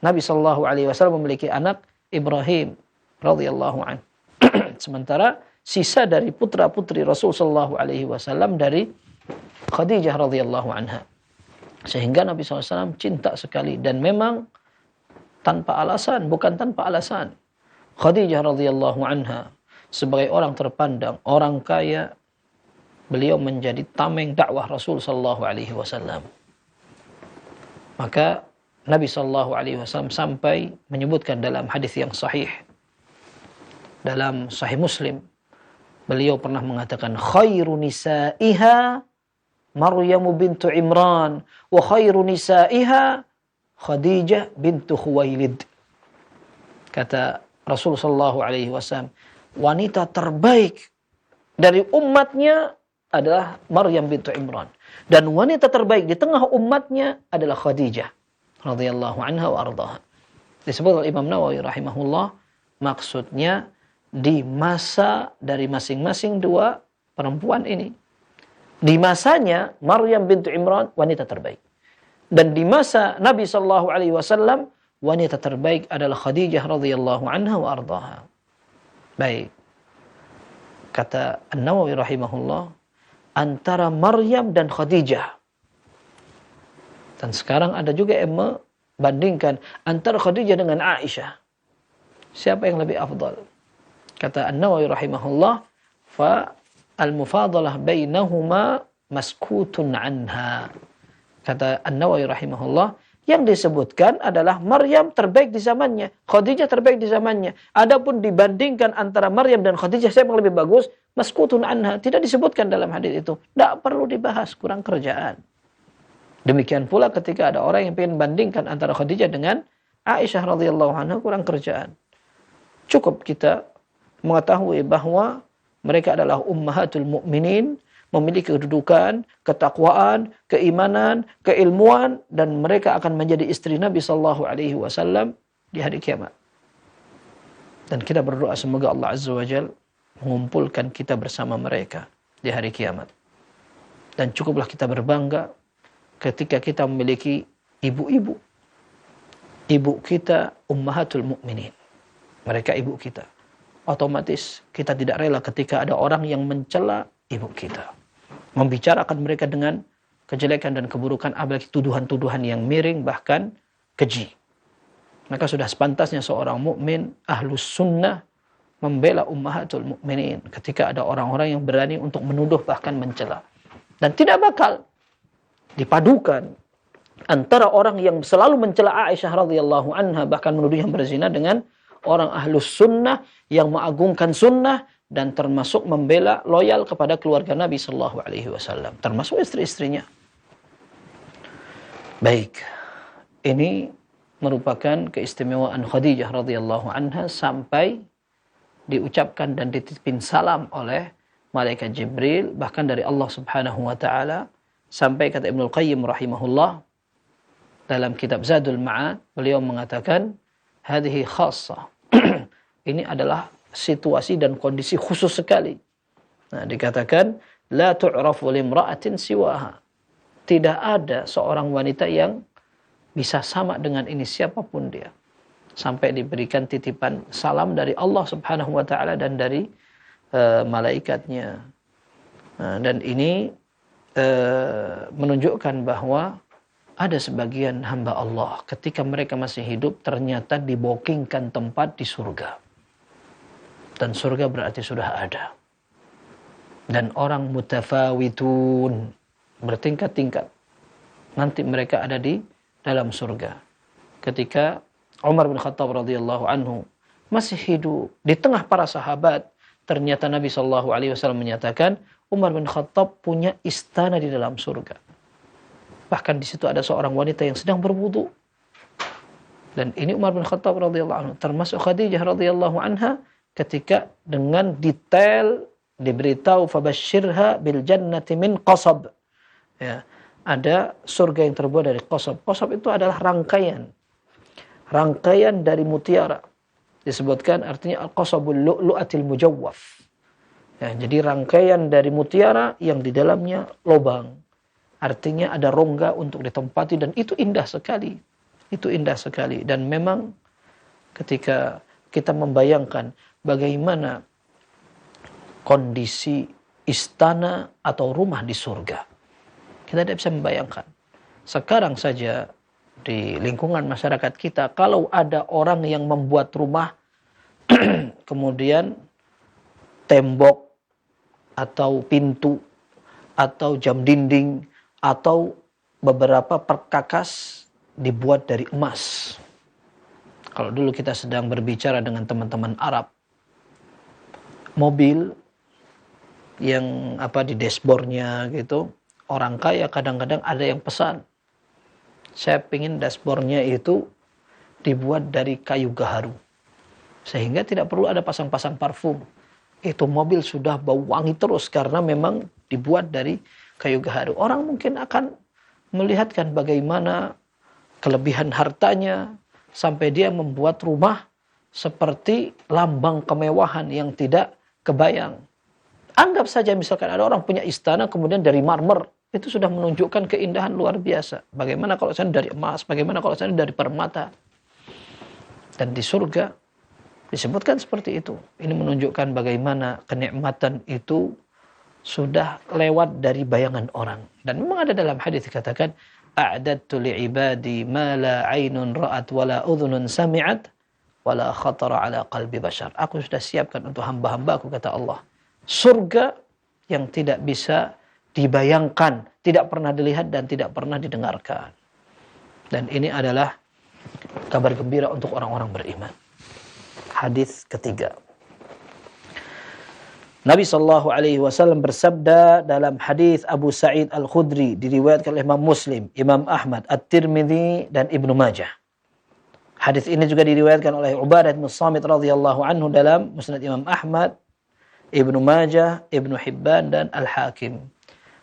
Nabi sallallahu alaihi wasallam memiliki anak Ibrahim radhiyallahu anhu. Sementara sisa dari putra-putri Rasul sallallahu alaihi wasallam dari Khadijah radhiyallahu anha. Sehingga Nabi SAW cinta sekali, dan memang tanpa alasan, bukan tanpa alasan. Khadijah radhiyallahu anha sebagai orang terpandang, orang kaya, beliau menjadi tameng dakwah Rasul sallallahu alaihi wasallam. Maka Nabi sallallahu alaihi wasallam sampai menyebutkan dalam hadis yang sahih dalam Sahih Muslim, beliau pernah mengatakan, khairu nisaiha Maryam bintu Imran wa khairu nisaiha Khadijah bintu Khuwailid. Kata Rasul sallallahu alaihi wasallam, wanita terbaik dari umatnya adalah Maryam bintu Imran, dan wanita terbaik di tengah umatnya adalah Khadijah radhiyallahu anha wa ardhaha. Disebut oleh Imam Nawawi rahimahullah, maksudnya di masa dari masing-masing dua perempuan ini. Di masanya Maryam bintu Imran wanita terbaik, dan di masa Nabi sallallahu alaihi wasallam wanita terbaik adalah Khadijah radhiyallahu anha wa ardhaha. Baik. Kata An-Nawawi rahimahullah, antara Maryam dan Khadijah. Dan sekarang ada juga yang membandingkan antara Khadijah dengan Aisyah. Siapa yang lebih afdal? Kata An-Nawawi rahimahullah, fa al-mufadalah bainahuma maskutun anha. Kata An-Nawawi rahimahullah, Yang disebutkan adalah Maryam terbaik di zamannya, Khadijah terbaik di zamannya. Adapun dibandingkan antara Maryam dan Khadijah siapa yang lebih bagus, maskutun anha, tidak disebutkan dalam hadis itu. Tidak perlu dibahas, kurang kerjaan. Demikian pula ketika ada orang yang ingin bandingkan antara Khadijah dengan Aisyah radhiyallahu anha, kurang kerjaan. Cukup kita mengetahui bahwa mereka adalah ummahatul mukminin, memiliki kedudukan, ketakwaan, keimanan, keilmuan, dan mereka akan menjadi istri Nabi sallallahu alaihi wasallam di hari kiamat. Dan kita berdoa semoga Allah Azza wa Jalla mengumpulkan kita bersama mereka di hari kiamat. Dan cukuplah kita berbangga ketika kita memiliki ibu-ibu. Ibu kita ummahatul mukminin. Mereka ibu kita. Otomatis kita tidak rela ketika ada orang yang mencela ibu kita, membicarakan mereka dengan kejelekan dan keburukan, apalagi tuduhan-tuduhan yang miring bahkan keji. Maka sudah sepantasnya seorang mukmin ahlus sunnah membela ummahatul mukminin ketika ada orang-orang yang berani untuk menuduh bahkan mencela. Dan tidak bakal dipadukan antara orang yang selalu mencela Aisyah radhiyallahu anha bahkan menuduh yang berzina dengan orang ahlus sunnah yang mengagungkan sunnah dan termasuk membela loyal kepada keluarga Nabi sallallahu alaihi wasallam, termasuk istri-istrinya. Baik. Ini merupakan keistimewaan Khadijah radhiyallahu anha sampai diucapkan dan dititipin salam oleh malaikat Jibril bahkan dari Allah Subhanahu wa taala, sampai kata Ibnul Qayyim rahimahullah dalam kitab Zadul Ma'ad, beliau mengatakan hadhihi khassah. Ini adalah situasi dan kondisi khusus sekali. Nah, dikatakan la tu'rafu limra'atin siwaha. Tidak ada seorang wanita yang bisa sama dengan ini siapapun dia. Sampai diberikan titipan salam dari Allah Subhanahu wa taala dan dari malaikatnya. Nah, dan ini menunjukkan bahwa ada sebagian hamba Allah ketika mereka masih hidup ternyata dibokingkan tempat di surga. Dan surga berarti sudah ada. Dan orang mutafawitun, bertingkat-tingkat. Nanti mereka ada di dalam surga. Ketika Umar bin Khattab radhiyallahu anhu masih hidup di tengah para sahabat, ternyata Nabi SAW menyatakan Umar bin Khattab punya istana di dalam surga. Bahkan di situ ada seorang wanita yang sedang berwudu. Dan ini Umar bin Khattab radhiyallahu anhu, termasuk Khadijah radhiyallahu anha, ketika dengan detail diberitahu fabashshirha bil jannati min qasab. Ya, ada surga yang terbuat dari qasab. Qasab itu adalah rangkaian dari mutiara. Disebutkan artinya al-qasabul lu'lu'atil mujawwaf. Ya, jadi rangkaian dari mutiara yang di dalamnya lubang. Artinya ada rongga untuk ditempati dan itu indah sekali. Itu indah sekali dan memang ketika kita membayangkan bagaimana kondisi istana atau rumah di surga, kita tidak bisa membayangkan. Sekarang saja di lingkungan masyarakat kita, kalau ada orang yang membuat rumah kemudian tembok atau pintu atau jam dinding atau beberapa perkakas dibuat dari emas. Kalau dulu kita sedang berbicara dengan teman-teman Arab, mobil yang di dashboardnya gitu, orang kaya kadang-kadang ada yang pesan, saya pingin dashboardnya itu dibuat dari kayu gaharu, sehingga tidak perlu ada pasang-pasang parfum. Itu mobil sudah bau wangi terus karena memang dibuat dari kayu gaharu. Orang mungkin akan melihatkan bagaimana kelebihan hartanya, sampai dia membuat rumah seperti lambang kemewahan yang tidak kebayang. Anggap saja misalkan ada orang punya istana kemudian dari marmer, itu sudah menunjukkan keindahan luar biasa. Bagaimana kalau saya dari emas, bagaimana kalau saya dari permata. Dan di surga disebutkan seperti itu. Ini menunjukkan bagaimana kenikmatan itu sudah lewat dari bayangan orang. Dan memang ada dalam hadis dikatakan, a'dadtu li'ibadi ma la 'ainun ra'at wa la udhunun sami'at wa la khatara 'ala qalbi bashar. Aku sudah siapkan untuk hamba-hambaku, kata Allah, surga yang tidak bisa dibayangkan, tidak pernah dilihat dan tidak pernah didengarkan. Dan ini adalah kabar gembira untuk orang-orang beriman. Hadis ketiga. Nabi SAW bersabda dalam hadis Abu Sa'id Al-Khudri, diriwayatkan oleh Imam Muslim, Imam Ahmad, At-Tirmidzi dan Ibnu Majah. Hadis ini juga diriwayatkan oleh Ubadah bin Samit radhiyallahu anhu dalam Musnad Imam Ahmad, Ibnu Majah, Ibnu Hibban dan Al-Hakim.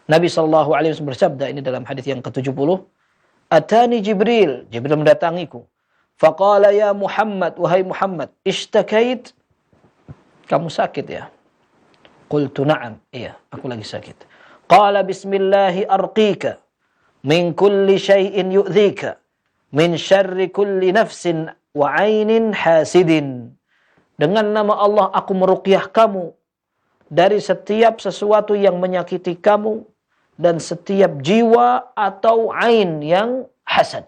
Nabi SAW bersabda, ini dalam hadis yang ke-70, Atani Jibril, Jibril mendatangiku. Faqala ya Muhammad, wahai Muhammad, ishtakait, kamu sakit ya? Qultu na'am, iya, aku lagi sakit. Qala bismillahi arqika min kulli syai'in yu'dhika min syarri kulli nafsin wa 'ainin hasidin. Dengan nama Allah aku meruqyah kamu dari setiap sesuatu yang menyakiti kamu dan setiap jiwa atau ain yang hasad.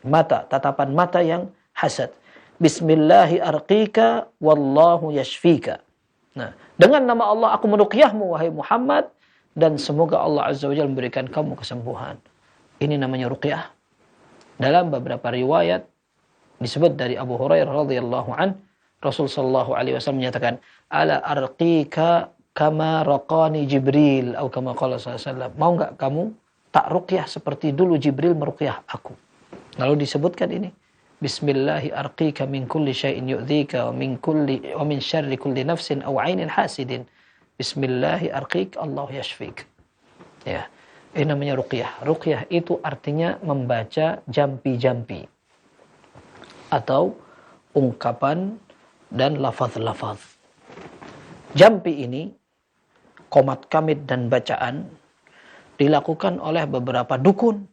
Mata, tatapan mata yang hasad. Bismillahi arqika wallahu yashfika. Nah, dengan nama Allah aku meruqyahmu wahai Muhammad dan semoga Allah Azza wa Jalla memberikan kamu kesembuhan. Ini namanya ruqyah. Dalam beberapa riwayat disebut dari Abu Hurairah radhiyallahu an, Rasul sallallahu alaihi wasallam menyatakan, "Ala arqika kama raqani Jibril," atau kama qala sallallahu alaihi wasallam. Mau enggak kamu tak ruqyah seperti dulu Jibril meruqyah aku? Lalu disebutkan ini, Bismillahi arqika min kulli syai'in yu'dhika wa min syarri kulli nafsin aw 'ainin hasidin. Bismillahi arqik Allah yashfik. Ya, ini namanya ruqyah. Ruqyah itu artinya membaca jampi-jampi atau ungkapan dan lafaz-lafaz. Jampi ini, qomat kamit dan bacaan dilakukan oleh beberapa dukun,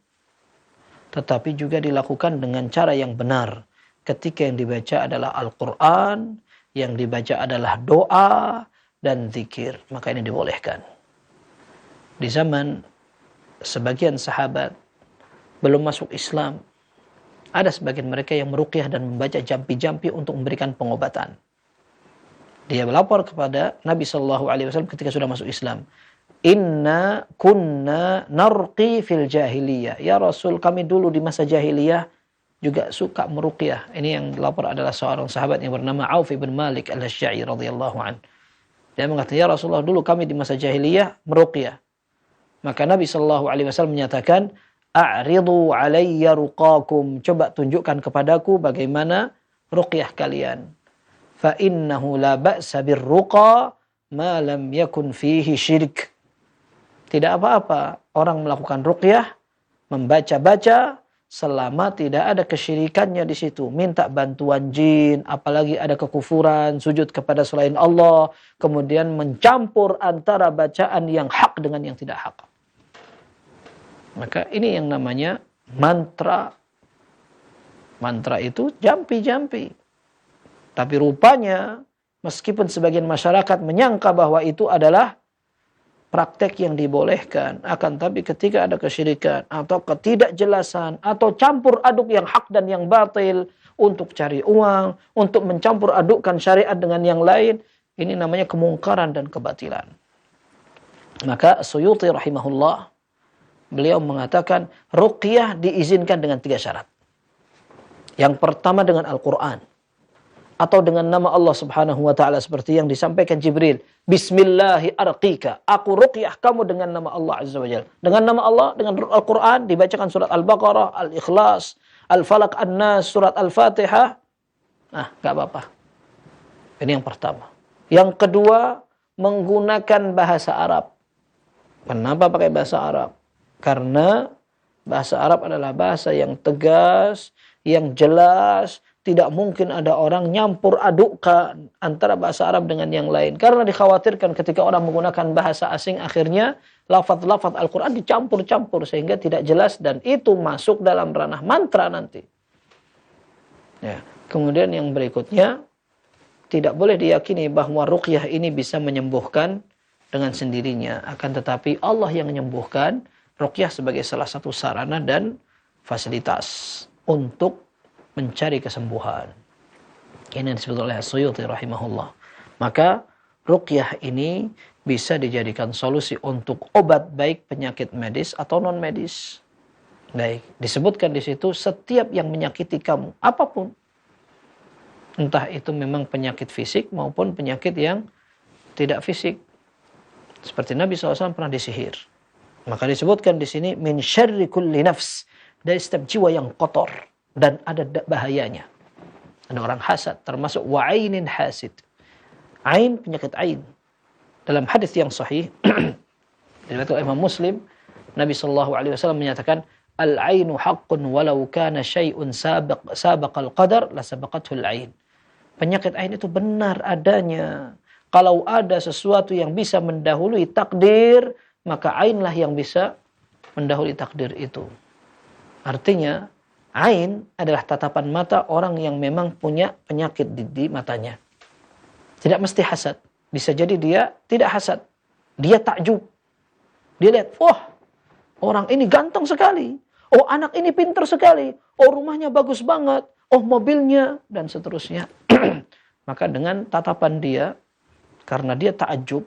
tetapi juga dilakukan dengan cara yang benar. Ketika yang dibaca adalah Al-Quran, yang dibaca adalah doa dan zikir, maka ini dibolehkan. Di zaman sebagian sahabat belum masuk Islam, ada sebagian mereka yang meruqyah dan membaca jampi-jampi untuk memberikan pengobatan. Dia melapor kepada Nabi SAW ketika sudah masuk Islam. Inna kunna narqi fil jahiliyah. Ya Rasul, kami dulu di masa jahiliyah juga suka meruqyah. Ini yang lapor adalah seorang sahabat yang bernama Auf ibn Malik al-Asy'ari radhiyallahu an. Dia mengatakan, ya Rasulullah, dulu kami di masa jahiliyah meruqyah. Maka Nabi SAW menyatakan, a'ridu alayya ruqakum. Coba tunjukkan kepadaku bagaimana ruqyah kalian. Fa innahu la ba'sa birruqa ma lam yakun fihi syirik. Tidak apa-apa orang melakukan ruqyah, membaca-baca selama tidak ada kesyirikannya di situ. Minta bantuan jin, apalagi ada kekufuran, sujud kepada selain Allah, kemudian mencampur antara bacaan yang hak dengan yang tidak hak. Maka ini yang namanya mantra. Mantra itu jampi-jampi. Tapi rupanya meskipun sebagian masyarakat menyangka bahwa itu adalah praktek yang dibolehkan, akan tapi ketika ada kesyirikan atau ketidakjelasan atau campur aduk yang hak dan yang batil untuk cari uang, untuk mencampur adukkan syariat dengan yang lain, ini namanya kemungkaran dan kebatilan. Maka Suyuti rahimahullah, beliau mengatakan ruqyah diizinkan dengan 3 syarat. Yang pertama dengan Al-Quran atau dengan nama Allah Subhanahu wa taala seperti yang disampaikan Jibril, Bismillahi arqika, aku ruqyah kamu dengan nama Allah Azza wa Jalla. Dengan nama Allah, dengan Al-Quran dibacakan surat Al-Baqarah, Al-Ikhlas, Al-Falaq, An-Nas, surat Al-Fatihah. Enggak apa-apa. Ini yang pertama. Yang kedua, menggunakan bahasa Arab. Kenapa pakai bahasa Arab? Karena bahasa Arab adalah bahasa yang tegas, yang jelas. Tidak mungkin ada orang nyampur adukkan antara bahasa Arab dengan yang lain. Karena dikhawatirkan ketika orang menggunakan bahasa asing, akhirnya lafaz-lafaz Al-Quran dicampur-campur sehingga tidak jelas dan itu masuk dalam ranah mantra nanti. Ya. Kemudian yang berikutnya, tidak boleh diyakini bahwa ruqyah ini bisa menyembuhkan dengan sendirinya. Akan tetapi Allah yang menyembuhkan, ruqyah sebagai salah satu sarana dan fasilitas untuk mencari kesembuhan. Ini yang disebut oleh Suyuti rahimahullah. Maka ruqyah ini bisa dijadikan solusi untuk obat baik penyakit medis atau non medis. Baik, disebutkan di situ setiap yang menyakiti kamu, apapun. Entah itu memang penyakit fisik maupun penyakit yang tidak fisik. Seperti Nabi SAW pernah disihir. Maka disebutkan di sini min syarri kulli nafs, dari setiap jiwa yang kotor dan ada bahayanya. Ada orang hasad, termasuk wa'ainin hasid. Ain, penyakit ain. Dalam hadis yang sahih, diriwayatkan Imam Muslim, Nabi SAW menyatakan, al-ainu haqqun walau kana syai'un sabaqal qadar la sabaqathul ain. Penyakit ain itu benar adanya. Kalau ada sesuatu yang bisa mendahului takdir, maka ainlah yang bisa mendahului takdir itu. Artinya, ain adalah tatapan mata orang yang memang punya penyakit di matanya. Tidak mesti hasad. Bisa jadi dia tidak hasad. Dia takjub. Dia lihat, wah, orang ini ganteng sekali. Oh, anak ini pintar sekali. Oh, rumahnya bagus banget. Oh, mobilnya, dan seterusnya. Maka dengan tatapan dia, karena dia takjub,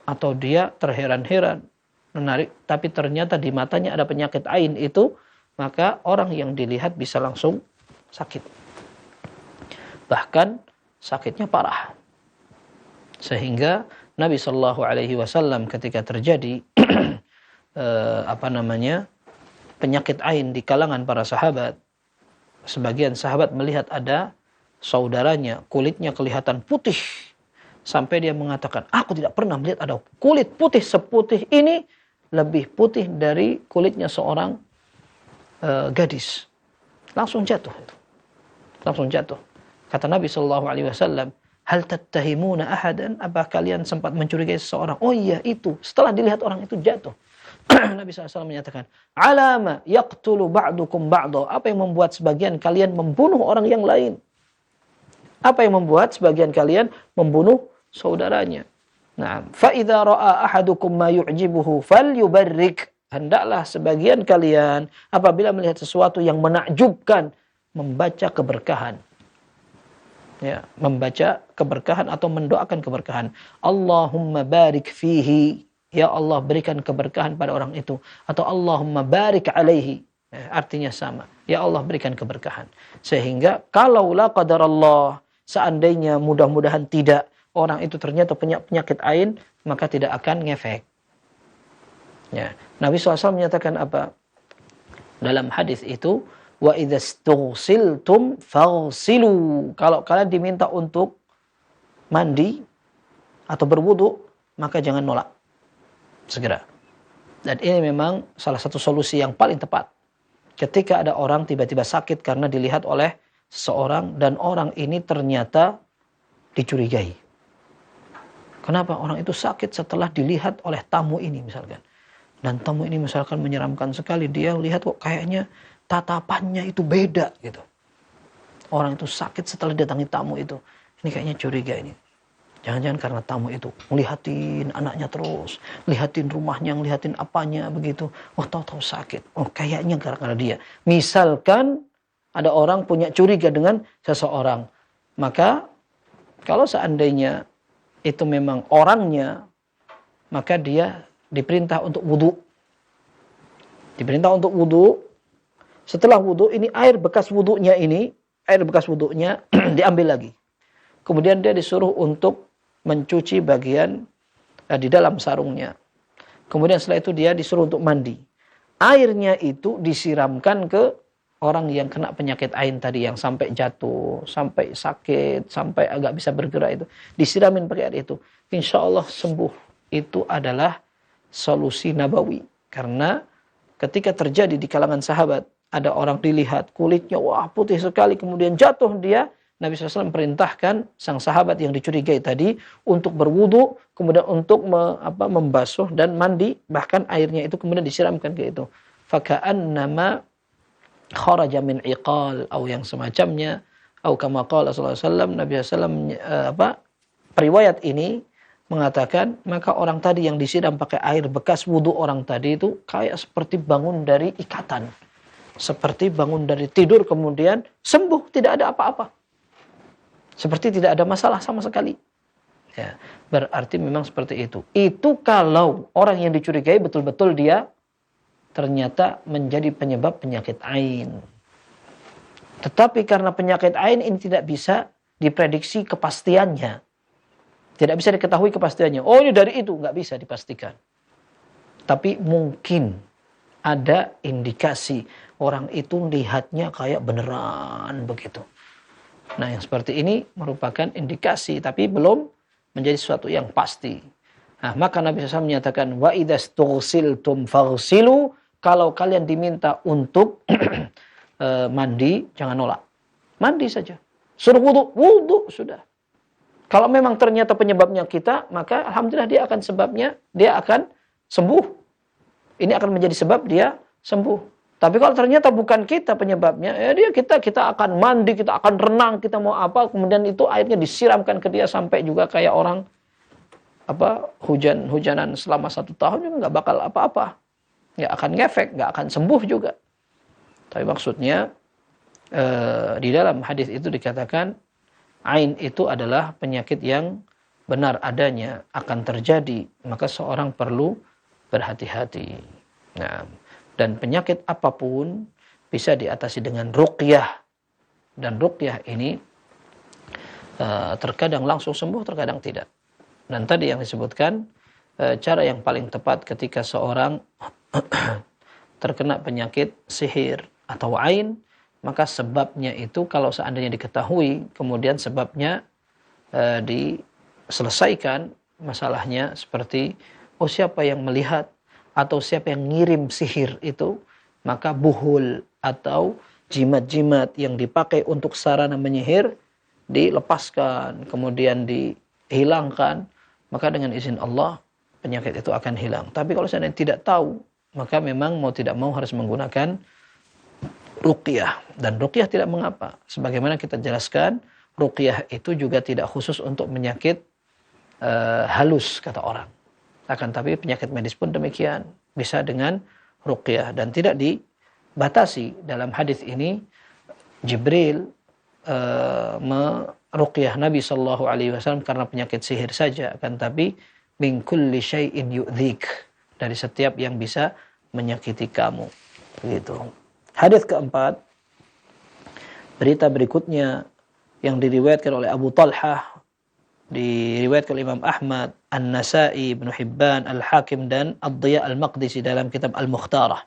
atau dia terheran-heran, menarik, tapi ternyata di matanya ada penyakit ain itu, maka orang yang dilihat bisa langsung sakit. Bahkan sakitnya parah. Sehingga Nabi SAW ketika terjadi penyakit ain di kalangan para sahabat, sebagian sahabat melihat ada saudaranya kulitnya kelihatan putih sampai dia mengatakan, aku tidak pernah melihat ada kulit putih seputih ini, lebih putih dari kulitnya seorang gadis. Langsung jatuh. Kata Nabi SAW, hal tattahimuna ahadan, apa kalian sempat mencurigai seseorang? Oh iya, itu. Setelah dilihat orang itu jatuh. Nabi SAW menyatakan, alama yaqtulu ba'dukum ba'da. Apa yang membuat sebagian kalian membunuh orang yang lain? Apa yang membuat sebagian kalian membunuh saudaranya? Nah, fa idza ra'a ahadukum ma yu'jibuhu falyubarrik. Hendaklah sebagian kalian apabila melihat sesuatu yang menakjubkan, membaca keberkahan. Ya, membaca keberkahan atau mendoakan keberkahan. Allahumma barik fihi. Ya Allah, berikan keberkahan pada orang itu. Atau Allahumma barik alaihi. Artinya sama. Ya Allah, berikan keberkahan. Sehingga kalaulah qadarallah, seandainya mudah-mudahan tidak, orang itu ternyata punya penyakit ain, maka tidak akan ngefek. Ya. Nabi SAW menyatakan apa? Dalam hadis itu, wa idza istughsiltum faghsilu. Kalau kalian diminta untuk mandi atau berwudu, maka jangan nolak. Segera. Dan ini memang salah satu solusi yang paling tepat. Ketika ada orang tiba-tiba sakit karena dilihat oleh seseorang dan orang ini ternyata dicurigai. Kenapa orang itu sakit setelah dilihat oleh tamu ini misalkan. Dan tamu ini misalkan menyeramkan sekali. Dia lihat kok kayaknya tatapannya itu beda gitu. Orang itu sakit setelah datangi tamu itu. Ini kayaknya curiga ini. Jangan-jangan karena tamu itu ngelihatin anaknya terus. Lihatin rumahnya, ngelihatin apanya begitu. Wah, tahu-tahu sakit. Oh, kayaknya gara-gara dia. Misalkan ada orang punya curiga dengan seseorang. Maka kalau seandainya itu memang orangnya, maka dia diperintah untuk wudu. Diperintah untuk wudu. Setelah wudu, ini air bekas wudunya diambil lagi. Kemudian dia disuruh untuk mencuci bagian di dalam sarungnya. Kemudian setelah itu dia disuruh untuk mandi. Airnya itu disiramkan ke orang yang kena penyakit ain tadi, yang sampai jatuh, sampai sakit, sampai agak bisa bergerak itu. Disiramin pakai air itu. Insya Allah sembuh. Itu adalah solusi nabawi. Karena ketika terjadi di kalangan sahabat, ada orang dilihat kulitnya wah putih sekali, kemudian jatuh dia, Nabi SAW perintahkan sang sahabat yang dicurigai tadi untuk berwudu, kemudian untuk membasuh dan mandi, bahkan airnya itu kemudian disiramkan ke itu. Faka'annama kharaja min iqal, atau yang semacamnya, atau kama qala sallallahu alaihi wasallam, Nabi SAW periwayat ini mengatakan, maka orang tadi yang disiram pakai air bekas wudu orang tadi itu kayak seperti bangun dari ikatan. Seperti bangun dari tidur kemudian sembuh, tidak ada apa-apa. Seperti tidak ada masalah sama sekali. Ya, berarti memang seperti itu. Itu kalau orang yang dicurigai betul-betul dia ternyata menjadi penyebab penyakit ain. Tetapi karena penyakit ain ini tidak bisa diprediksi kepastiannya. Tidak bisa diketahui kepastiannya. Oh, ini dari itu, nggak bisa dipastikan. Tapi mungkin ada indikasi orang itu lihatnya kayak beneran begitu. Nah, yang seperti ini merupakan indikasi, tapi belum menjadi sesuatu yang pasti. Nah, maka Nabi SAW menyatakan, wa idzastughsiltum faghsilu, kalau kalian diminta untuk mandi, jangan nolak. Mandi saja. Suruh wudu sudah. Kalau memang ternyata penyebabnya kita, maka alhamdulillah dia akan sembuh. Ini akan menjadi sebab dia sembuh. Tapi kalau ternyata bukan kita penyebabnya, ya kita akan mandi, kita akan renang, kita mau apa, kemudian itu airnya disiramkan ke dia sampai juga kayak orang hujanan selama 1 tahun juga nggak bakal apa-apa. Nggak akan ngefek, nggak akan sembuh juga. Tapi maksudnya di dalam hadis itu dikatakan ain itu adalah penyakit yang benar adanya, akan terjadi, maka seorang perlu berhati-hati. Nah, dan penyakit apapun bisa diatasi dengan ruqyah, dan ruqyah ini terkadang langsung sembuh, terkadang tidak. Dan tadi yang disebutkan cara yang paling tepat ketika seorang terkena penyakit sihir atau ain, maka sebabnya itu kalau seandainya diketahui, kemudian sebabnya diselesaikan masalahnya, seperti siapa yang melihat atau siapa yang ngirim sihir itu, maka buhul atau jimat-jimat yang dipakai untuk sarana menyihir dilepaskan, kemudian dihilangkan, maka dengan izin Allah penyakit itu akan hilang. Tapi kalau seandainya tidak tahu, maka memang mau tidak mau harus menggunakan ruqyah. Dan ruqyah tidak mengapa. Sebagaimana kita jelaskan, ruqyah itu juga tidak khusus untuk penyakit halus, kata orang. Akan tapi penyakit medis pun demikian, bisa dengan ruqyah, dan tidak dibatasi. Dalam hadis ini Jibril meruqyah Nabi SAW karena penyakit sihir saja, akan tapi min kulli syai'in yu'dhik, dari setiap yang bisa menyakiti kamu. Begitu. Hadis keempat, berita berikutnya yang diriwayatkan oleh Abu Talhah, diriwayatkan oleh Imam Ahmad, An-Nasa'i, Ibnu Hibban, Al-Hakim, dan Ad-Diya Al-Maqdisi dalam kitab Al-Mukhtarah.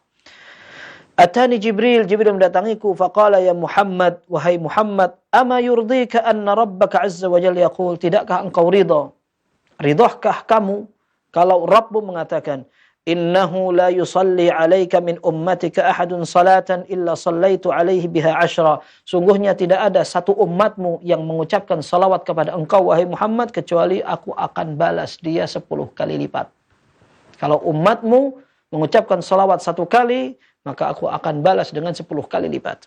Atani Jibril mendatangiku, faqala ya Muhammad, wahai Muhammad, ama yurdika anna rabbaka azza wa jalla yaqul, tidakkah engkau ridhakah kamu kalau Rabbmu mengatakan, innahu la yusalli alaika min ummatika ahadun salatan illa sallaitu alaihi biha 10. Sungguhnya tidak ada satu umatmu yang mengucapkan salawat kepada engkau wahai Muhammad, kecuali aku akan balas dia 10 kali lipat. Kalau umatmu mengucapkan salawat 1 kali, maka aku akan balas dengan 10 kali lipat.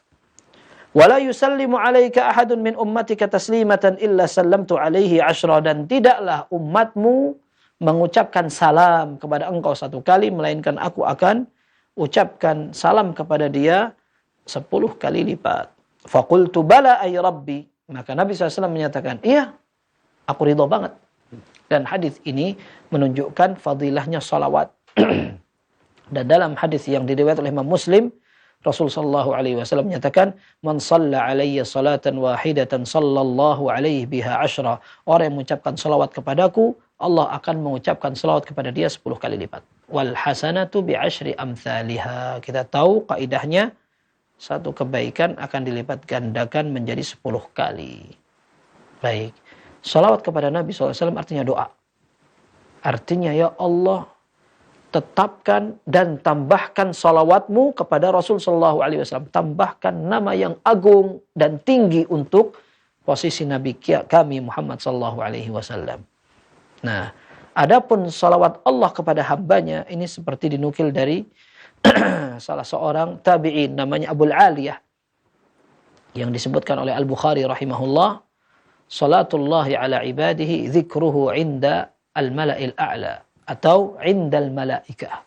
Wala yusallimu alaika ahadun min ummatika taslimatan illa sallamtu alaihi 10. Dan tidaklah umatmu mengucapkan salam kepada engkau 1 kali, melainkan aku akan ucapkan salam kepada dia 10 kali lipat. Faqultu bala ay rabbi. Maka Nabi SAW menyatakan, iya, aku ridho banget. Dan hadis ini menunjukkan fadilahnya salawat. Dan dalam hadis yang diriwayatkan oleh Imam Muslim, Rasul sallallahu alaihi wasallam menyatakan, man shalla alayya salatan wahidatan sallallahu alaihi biha 10. Orang yang mengucapkan salawat kepadaku, Allah akan mengucapkan salawat kepada dia 10 kali lipat. Wal hasanatu bi 10 amsalihha. Kita tahu kaidahnya, satu kebaikan akan dilipat gandakan menjadi 10 kali. Baik. Salawat kepada Nabi SAW artinya doa. Artinya, ya Allah, tetapkan dan tambahkan salawatmu kepada Rasul sallallahu alaihi wasallam. Tambahkan nama yang agung dan tinggi untuk posisi Nabi kami Muhammad sallallahu alaihi wasallam. Nah, adapun salawat Allah kepada hambanya, ini seperti dinukil dari salah seorang tabi'in namanya Abul Aliyah, yang disebutkan oleh Al-Bukhari rahimahullah, salatullahi ala ibadihi dzikruhu inda al-mala'il a'la, atau indal malaikah.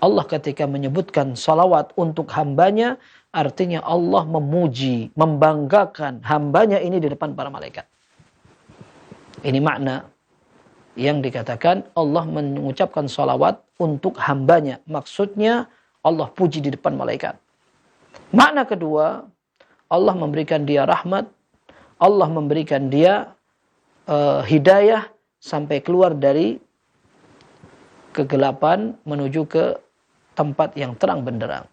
Allah ketika menyebutkan salawat untuk hambanya, artinya Allah memuji, membanggakan hambanya ini di depan para malaikat. Ini makna yang dikatakan Allah mengucapkan salawat untuk hambanya. Maksudnya Allah puji di depan malaikat. Makna kedua, Allah memberikan dia rahmat, Allah memberikan dia hidayah sampai keluar dari kegelapan menuju ke tempat yang terang benderang.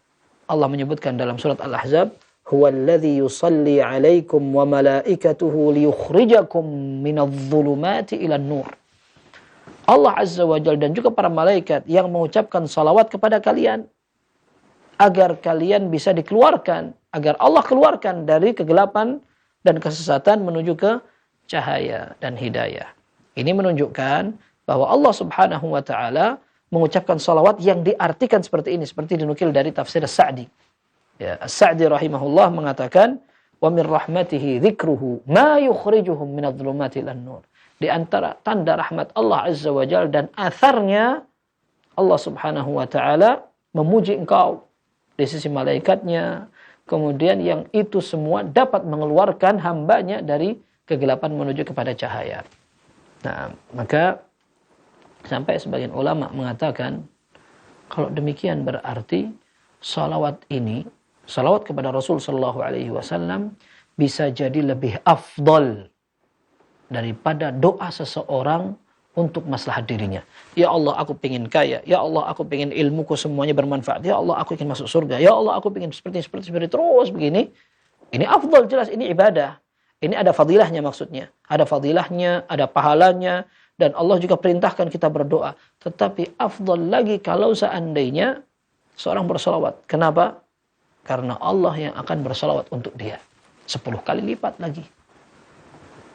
Allah menyebutkan dalam surat Al-Ahzab, "Huwallazi yusalli 'alaikum wa malaikatuhu liyukhrijakum minadh-dhulumati ilan nur." Allah Azza wa Jalla dan juga para malaikat yang mengucapkan salawat kepada kalian agar kalian bisa dikeluarkan, agar Allah keluarkan dari kegelapan dan kesesatan menuju ke cahaya dan hidayah. Ini menunjukkan bahwa Allah Subhanahu wa taala mengucapkan salawat yang diartikan seperti ini, seperti dinukil dari tafsir As-Sa'di. Ya, As-Sa'di rahimahullah mengatakan, "Wa min rahmatihi dzikruhu ma yukhrijuhum minadh-dhulumati ilan nur." Di antara tanda rahmat Allah Azza wa Jalla dan atharnya, Allah Subhanahu wa taala memuji engkau di sisi malaikatnya, kemudian yang itu semua dapat mengeluarkan hambanya dari kegelapan menuju kepada cahaya. Nah, maka sampai sebagian ulama mengatakan, kalau demikian berarti salawat ini, salawat kepada Rasul sallallahu alaihi wasallam bisa jadi lebih afdal daripada doa seseorang untuk maslahat dirinya. Ya Allah, aku pengen kaya. Ya Allah, aku pengen ilmuku semuanya bermanfaat. Ya Allah, aku ingin masuk surga. Ya Allah, aku pengen seperti terus begini. Ini afdal, jelas ini ibadah. Ini ada fadilahnya maksudnya. Ada fadilahnya, ada pahalanya. Dan Allah juga perintahkan kita berdoa. Tetapi afdal lagi kalau seandainya seorang bersalawat. Kenapa? Karena Allah yang akan bersalawat untuk dia. 10 kali lipat lagi.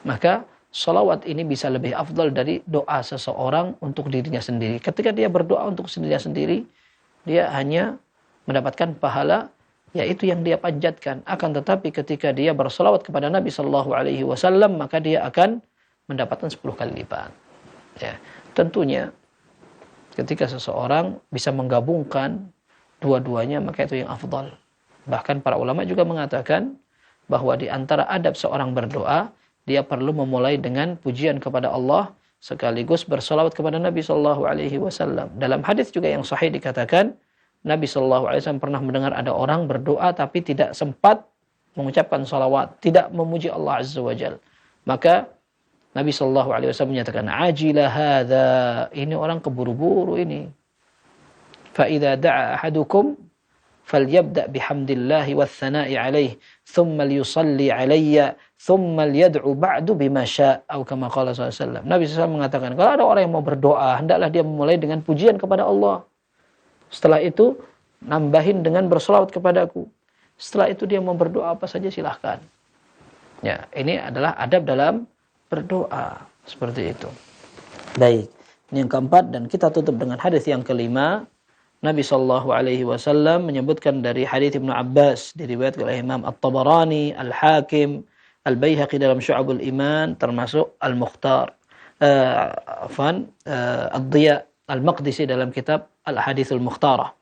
Maka salawat ini bisa lebih afdal dari doa seseorang untuk dirinya sendiri. Ketika dia berdoa untuk dirinya sendiri, dia hanya mendapatkan pahala, yaitu yang dia panjatkan. Akan tetapi ketika dia bersalawat kepada Nabi Sallallahu Alaihi Wasallam, maka dia akan mendapatkan 10 kali lipat. Ya, tentunya ketika seseorang bisa menggabungkan dua-duanya, maka itu yang afdal. Bahkan para ulama juga mengatakan bahwa di antara adab seorang berdoa, dia perlu memulai dengan pujian kepada Allah sekaligus bersalawat kepada Nabi Sallallahu Alaihi Wasallam. Dalam hadis juga yang sahih dikatakan, Nabi Sallallahu Alaihi Wasallam pernah mendengar ada orang berdoa tapi tidak sempat mengucapkan salawat, tidak memuji Allah Azza wa Jal. Maka Nabi Sallallahu Alaihi Wasallam menyatakan, "Ajila hadza," ini orang keburu-buru ini. "Fa idza da'a ahadukum falyabda bihamdillahi wath-thana'i 'alaihi, thumma liyusalli 'alayya, thumma liyad'u ba'du bima syaa'," atau kama qala sallallahu alaihi wasallam. Nabi SAW mengatakan, kalau ada orang yang mau berdoa, hendaklah dia memulai dengan pujian kepada Allah. Setelah itu nambahin dengan berselawat kepadaku. Setelah itu dia mau berdoa apa saja silahkan. Ya, ini adalah adab dalam berdoa, seperti itu. Baik, ini yang keempat, dan kita tutup dengan hadis yang kelima. Nabi Sallallahu Alaihi Wasallam menyebutkan dari hadis Ibnu Abbas, diriwayatkan oleh Imam At-Tabarani, Al-Hakim, Al-Baihaqi dalam Syu'abul Iman, termasuk Al-Mukhtar, Ad-Diya Al-Maqdisi dalam kitab Al-Hadithul Mukhtarah.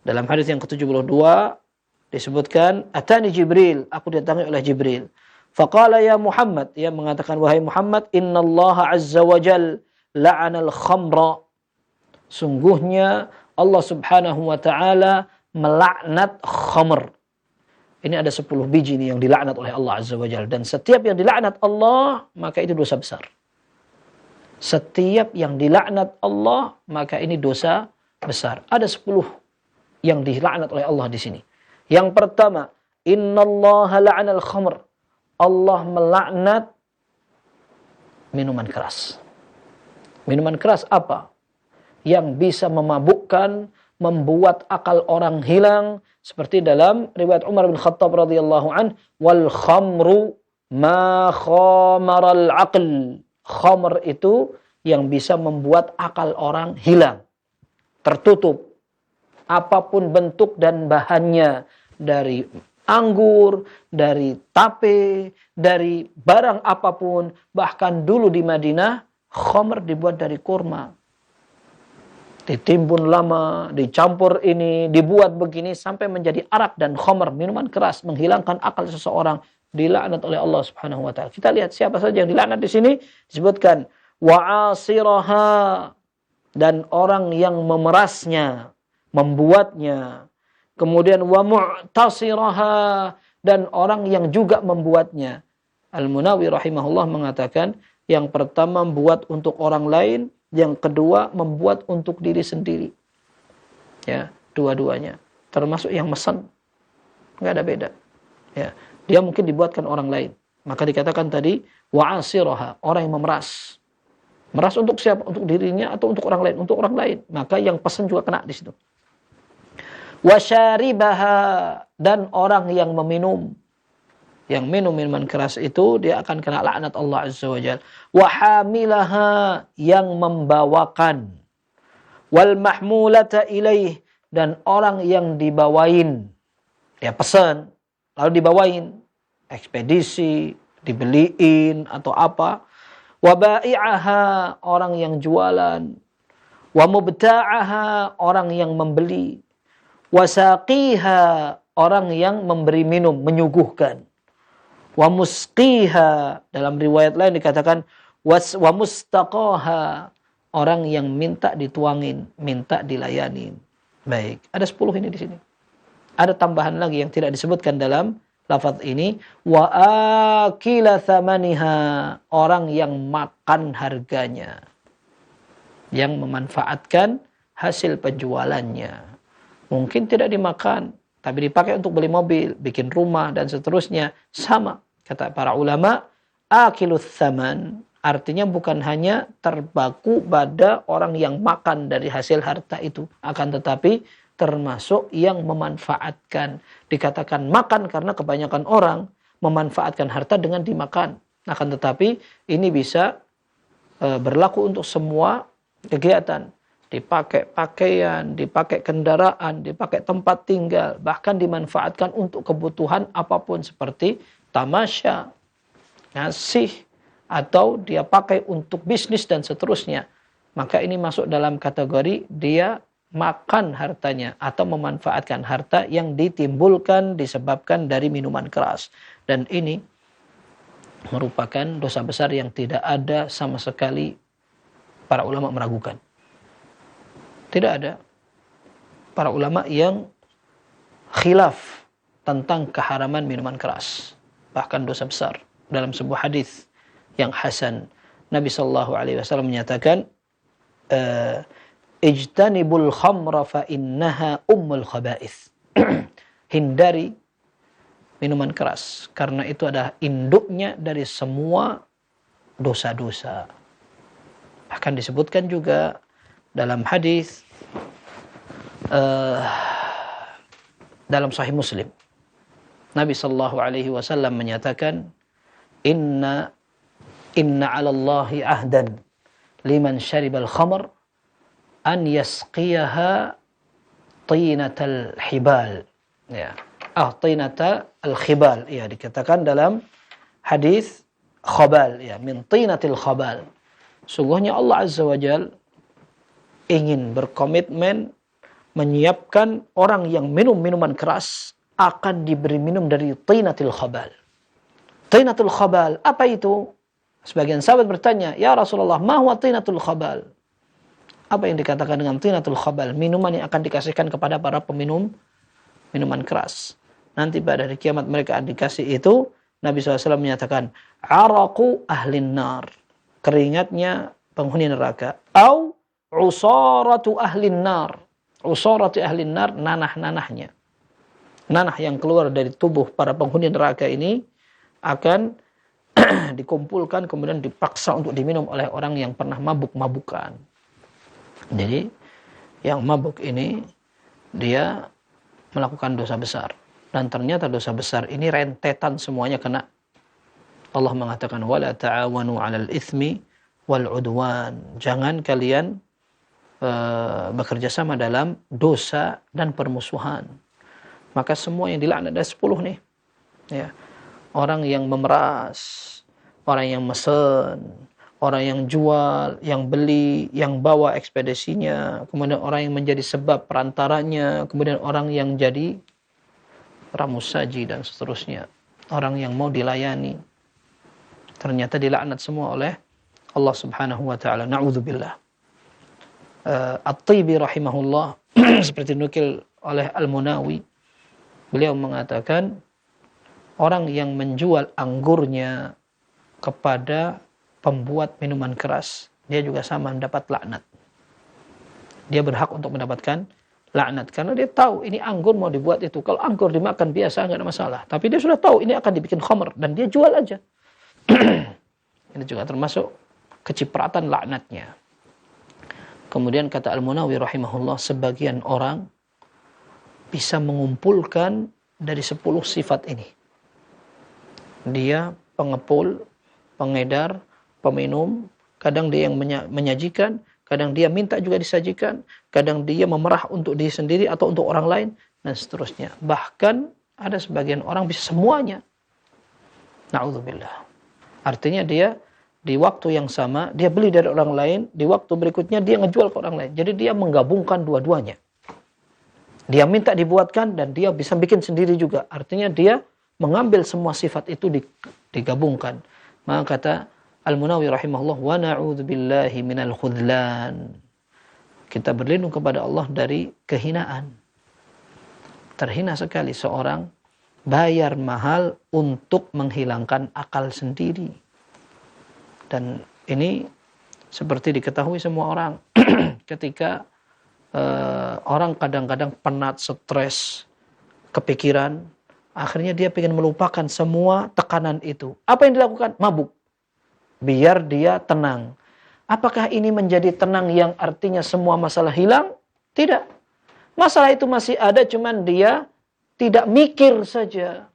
Dalam hadis yang ke-72 disebutkan, "Atani Jibril," aku didatangi oleh Jibril. Faqala ya Muhammad, ia mengatakan, wahai Muhammad, innallaha azza wa jal la'anal khamra. Sungguhnya Allah Subhanahu wa taala melaknat khamr. Ini ada 10 biji nih yang dilaknat oleh Allah Azza wa Jalla, dan setiap yang dilaknat Allah maka itu dosa besar. Setiap yang dilaknat Allah maka ini dosa besar. Ada 10 yang dilaknat oleh Allah di sini. Yang pertama, innallaha la'anal khamr. Allah melaknat minuman keras. Minuman keras apa? Yang bisa memabukkan, membuat akal orang hilang, seperti dalam riwayat Umar bin Khattab radhiyallahu an, wal khamru ma khamaral aql. Khamr itu yang bisa membuat akal orang hilang, tertutup. Apapun bentuk dan bahannya, dari anggur, dari tape, dari barang apapun, bahkan dulu di Madinah khamr dibuat dari kurma. Ditimbun lama, dicampur ini, dibuat begini sampai menjadi arak dan khamr, minuman keras, menghilangkan akal seseorang, dilaknat oleh Allah Subhanahu wa taala. Kita lihat siapa saja yang dilaknat di sini, disebutkan wa'asiraha, dan orang yang memerasnya, membuatnya. Kemudian wa mu'tasiraha, dan orang yang juga membuatnya. Al-Munawi rahimahullah mengatakan, yang pertama membuat untuk orang lain, yang kedua membuat untuk diri sendiri. Ya, dua-duanya. Termasuk yang mesen, nggak ada beda. Ya, dia mungkin dibuatkan orang lain. Maka dikatakan tadi wa'asiraha, orang yang memeras. Meras untuk siapa? Untuk dirinya atau untuk orang lain? Untuk orang lain. Maka yang pesen juga kena di situ. Wasyaribaha, dan orang yang meminum. Yang minum minuman keras itu dia akan kena laknat Allah Azza wa Jalla. Wahamilaha, yang membawakan. Wal mahmulata ilaih, dan orang yang dibawain. Ya pesan, lalu dibawain. Ekspedisi, dibeliin atau apa. Wa bai'aha, orang yang jualan. Wa mubta'aha, orang yang membeli. Wa saqiha, orang yang memberi minum, menyuguhkan. Wa musqiha, dalam riwayat lain dikatakan wa mustaqaha, orang yang minta dituangin, minta dilayanin. Baik, ada 10 ini di sini. Ada tambahan lagi yang tidak disebutkan dalam lafaz ini, wa akila thamaniha, orang yang makan harganya, yang memanfaatkan hasil penjualannya. Mungkin tidak dimakan, tapi dipakai untuk beli mobil, bikin rumah, dan seterusnya. Sama, kata para ulama, akilut thaman, artinya bukan hanya terbaku pada orang yang makan dari hasil harta itu, akan tetapi termasuk yang memanfaatkan. Dikatakan makan karena kebanyakan orang memanfaatkan harta dengan dimakan. Akan tetapi ini bisa berlaku untuk semua kegiatan. Dipakai pakaian, dipakai kendaraan, dipakai tempat tinggal, bahkan dimanfaatkan untuk kebutuhan apapun seperti tamasya, ngasih, atau dia pakai untuk bisnis dan seterusnya. Maka ini masuk dalam kategori dia makan hartanya atau memanfaatkan harta yang ditimbulkan disebabkan dari minuman keras. Dan ini merupakan dosa besar yang tidak ada sama sekali para ulama meragukan. Tidak ada para ulama yang khilaf tentang keharaman minuman keras, bahkan dosa besar. Dalam sebuah hadis yang hasan, Nabi SAW menyatakan, ijtanibul khamra fa innaha ummul khaba'ith. Hindari minuman keras, karena itu adalah induknya dari semua dosa-dosa. Bahkan disebutkan juga dalam hadis dalam Sahih Muslim, Nabi SAW menyatakan, Inna 'ala Allahi ahdan liman syaribal khamr an yasqiyaha tinatal hibal. Ya. Tinatal khibal. Ya, dikatakan dalam hadis khabal, ya, min tinatil khabal. Sungguhnya Allah Azza wa Jalla ingin berkomitmen menyiapkan orang yang minum minuman keras akan diberi minum dari tinatil khabal. Tinatul khabal, apa itu? Sebagian sahabat bertanya, ya Rasulullah, ma huwa tinatul khabal? Apa yang dikatakan dengan tinatul khabal? Minuman yang akan dikasihkan kepada para peminum minuman keras. Nanti pada hari kiamat mereka akan dikasih itu. Nabi SAW menyatakan, araku ahlin nar, keringatnya penghuni neraka. Au usaratu ahlin nar, usaratu ahlin nar, nanah-nanahnya. Nanah yang keluar dari tubuh para penghuni neraka ini akan dikumpulkan kemudian dipaksa untuk diminum oleh orang yang pernah mabuk-mabukan. Jadi yang mabuk ini dia melakukan dosa besar, dan ternyata dosa besar ini rentetan semuanya kena. Allah mengatakan wala ta'awanu 'alal itsmi wal 'udwan. Jangan kalian bekerja sama dalam dosa dan permusuhan. Maka semua yang dilaknat ada 10 nih. Ya. Orang yang memeras, orang yang mesen, orang yang jual, yang beli, yang bawa ekspedisinya, kemudian orang yang menjadi sebab perantaranya, kemudian orang yang jadi ramusaji dan seterusnya. Orang yang mau dilayani. Ternyata dilaknat semua oleh Allah Subhanahu wa taala. Na'udzubillah. At-Tibi rahimahullah seperti nukil oleh Al-Munawi, beliau mengatakan orang yang menjual anggurnya kepada pembuat minuman keras, dia juga sama mendapat laknat. Dia berhak untuk mendapatkan laknat karena dia tahu ini anggur mau dibuat itu. Kalau anggur dimakan biasa nggak ada masalah, tapi dia sudah tahu ini akan dibikin khamr dan dia jual aja. Ini juga termasuk kecipratan laknatnya. Kemudian kata Al-Munawi rahimahullah, sebagian orang bisa mengumpulkan dari 10 sifat ini. Dia pengepul, pengedar, peminum, kadang dia yang menyajikan, kadang dia minta juga disajikan, kadang dia memerah untuk diri sendiri atau untuk orang lain, dan seterusnya. Bahkan ada sebagian orang bisa semuanya. Na'udzubillah. Artinya dia di waktu yang sama, dia beli dari orang lain, di waktu berikutnya dia ngejual ke orang lain. Jadi dia menggabungkan dua-duanya. Dia minta dibuatkan dan dia bisa bikin sendiri juga. Artinya dia mengambil semua sifat itu digabungkan. Maka kata Al-Munawi rahimahullah, wa na'udzubillahi minal khudlan. Kita berlindung kepada Allah dari kehinaan. Terhina sekali seorang bayar mahal untuk menghilangkan akal sendiri. Dan ini seperti diketahui semua orang. Ketika orang kadang-kadang penat, stres, kepikiran, akhirnya dia ingin melupakan semua tekanan itu. Apa yang dilakukan? Mabuk. Biar dia tenang. Apakah ini menjadi tenang yang artinya semua masalah hilang? Tidak. Masalah itu masih ada, cuman dia tidak mikir saja.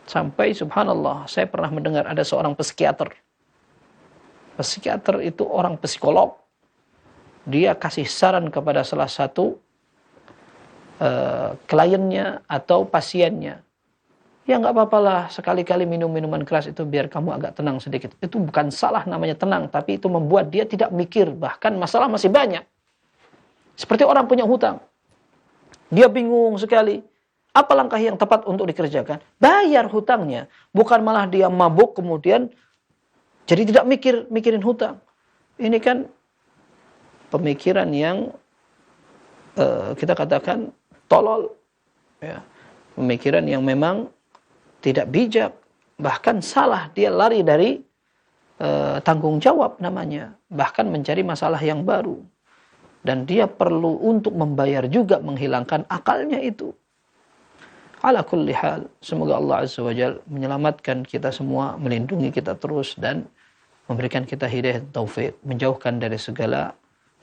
Sampai subhanallah, saya pernah mendengar ada seorang psikiater. Psikiater itu orang psikolog. Dia kasih saran kepada salah satu kliennya atau pasiennya. Ya nggak apa-apalah, sekali-kali minum minuman keras itu biar kamu agak tenang sedikit. Itu bukan salah namanya tenang, tapi itu membuat dia tidak mikir. Bahkan masalah masih banyak. Seperti orang punya hutang. Dia bingung sekali. Apa langkah yang tepat untuk dikerjakan? Bayar hutangnya. Bukan malah dia mabuk kemudian jadi tidak mikirin hutang. Ini kan pemikiran yang kita katakan tolol. Ya. Pemikiran yang memang tidak bijak, bahkan salah. Dia lari dari tanggung jawab namanya, bahkan mencari masalah yang baru. Dan dia perlu untuk membayar juga menghilangkan akalnya itu. Ala kulli hal, semoga Allah Azza wa Jalla menyelamatkan kita semua, melindungi kita terus dan memberikan kita hidayah taufik, menjauhkan dari segala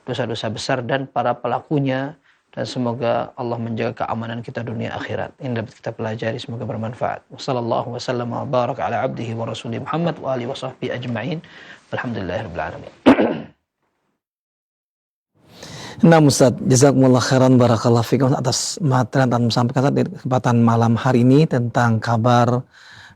dosa-dosa besar dan para pelakunya. Dan semoga Allah menjaga keamanan kita dunia akhirat. Ini dapat kita pelajari, semoga bermanfaat. Wassallallahu wasallam wa baraka ala abdihi wa rasulih Muhammad wa alihi wa sahbihi ajma'in. Alhamdulillahirabbil alamin. Nah Ustaz, jazakumullah khairan barakallahu fikum atas materi yang telah disampaikan di kesempatan malam hari ini tentang kabar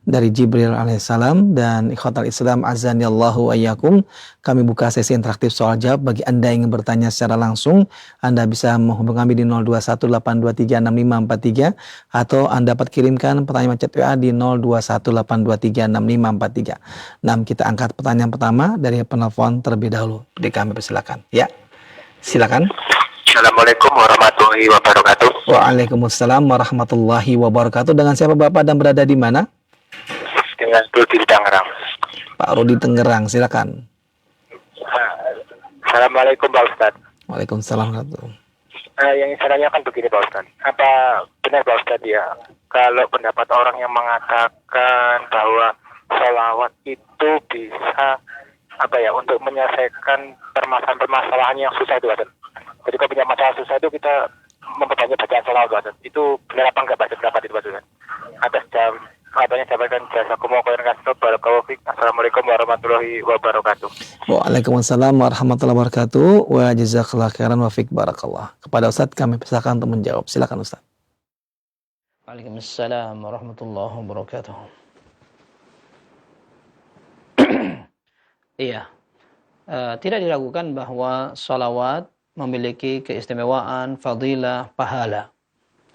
dari Jibril alaihissalam. Dan ikhwatal Islam azanillahu ayyakum, kami buka sesi interaktif soal jawab. Bagi Anda yang ingin bertanya secara langsung, Anda bisa menghubungi kami di 0218236543 atau Anda dapat kirimkan pertanyaan chat WA di 0218236543. Nah, kita angkat pertanyaan pertama dari penelpon terlebih dahulu. Di kami persilakan. Ya, silakan. Assalamualaikum warahmatullahi wabarakatuh. Waalaikumsalam warahmatullahi wabarakatuh. Dengan siapa Bapak dan berada di mana? Dengan Rudi di Tangerang. Pak Rudi Tangerang, silakan. Assalamualaikum Pak Ustadz. Waalaikumsalam warahmatullahi. Yang saya tanyakan begini Pak Ustadz, apa benar Pak Ustadz ya, kalau pendapat orang yang mengatakan bahwa sholawat itu bisa untuk menyelesaikan permasalahan yang susah itu Ustadz. Jadi kalau punya masalah susah itu kita memperbanyak bacaan sholawat Ustadz. Itu benar apa enggak baca pendapat itu Ustadz? Atas jawaban jazakumullah khairan kasih. Assalamualaikum warahmatullahi wabarakatuh. Waalaikumsalam warahmatullahi wabarakatuh. Wa jazakallahu khairan wa fiik barakallah. Kepada Ustaz kami persilakan untuk menjawab. Silakan Ustaz. Waalaikumsalam warahmatullahi wabarakatuh. Iya. Tidak diragukan bahwa salawat memiliki keistimewaan, fadilah, pahala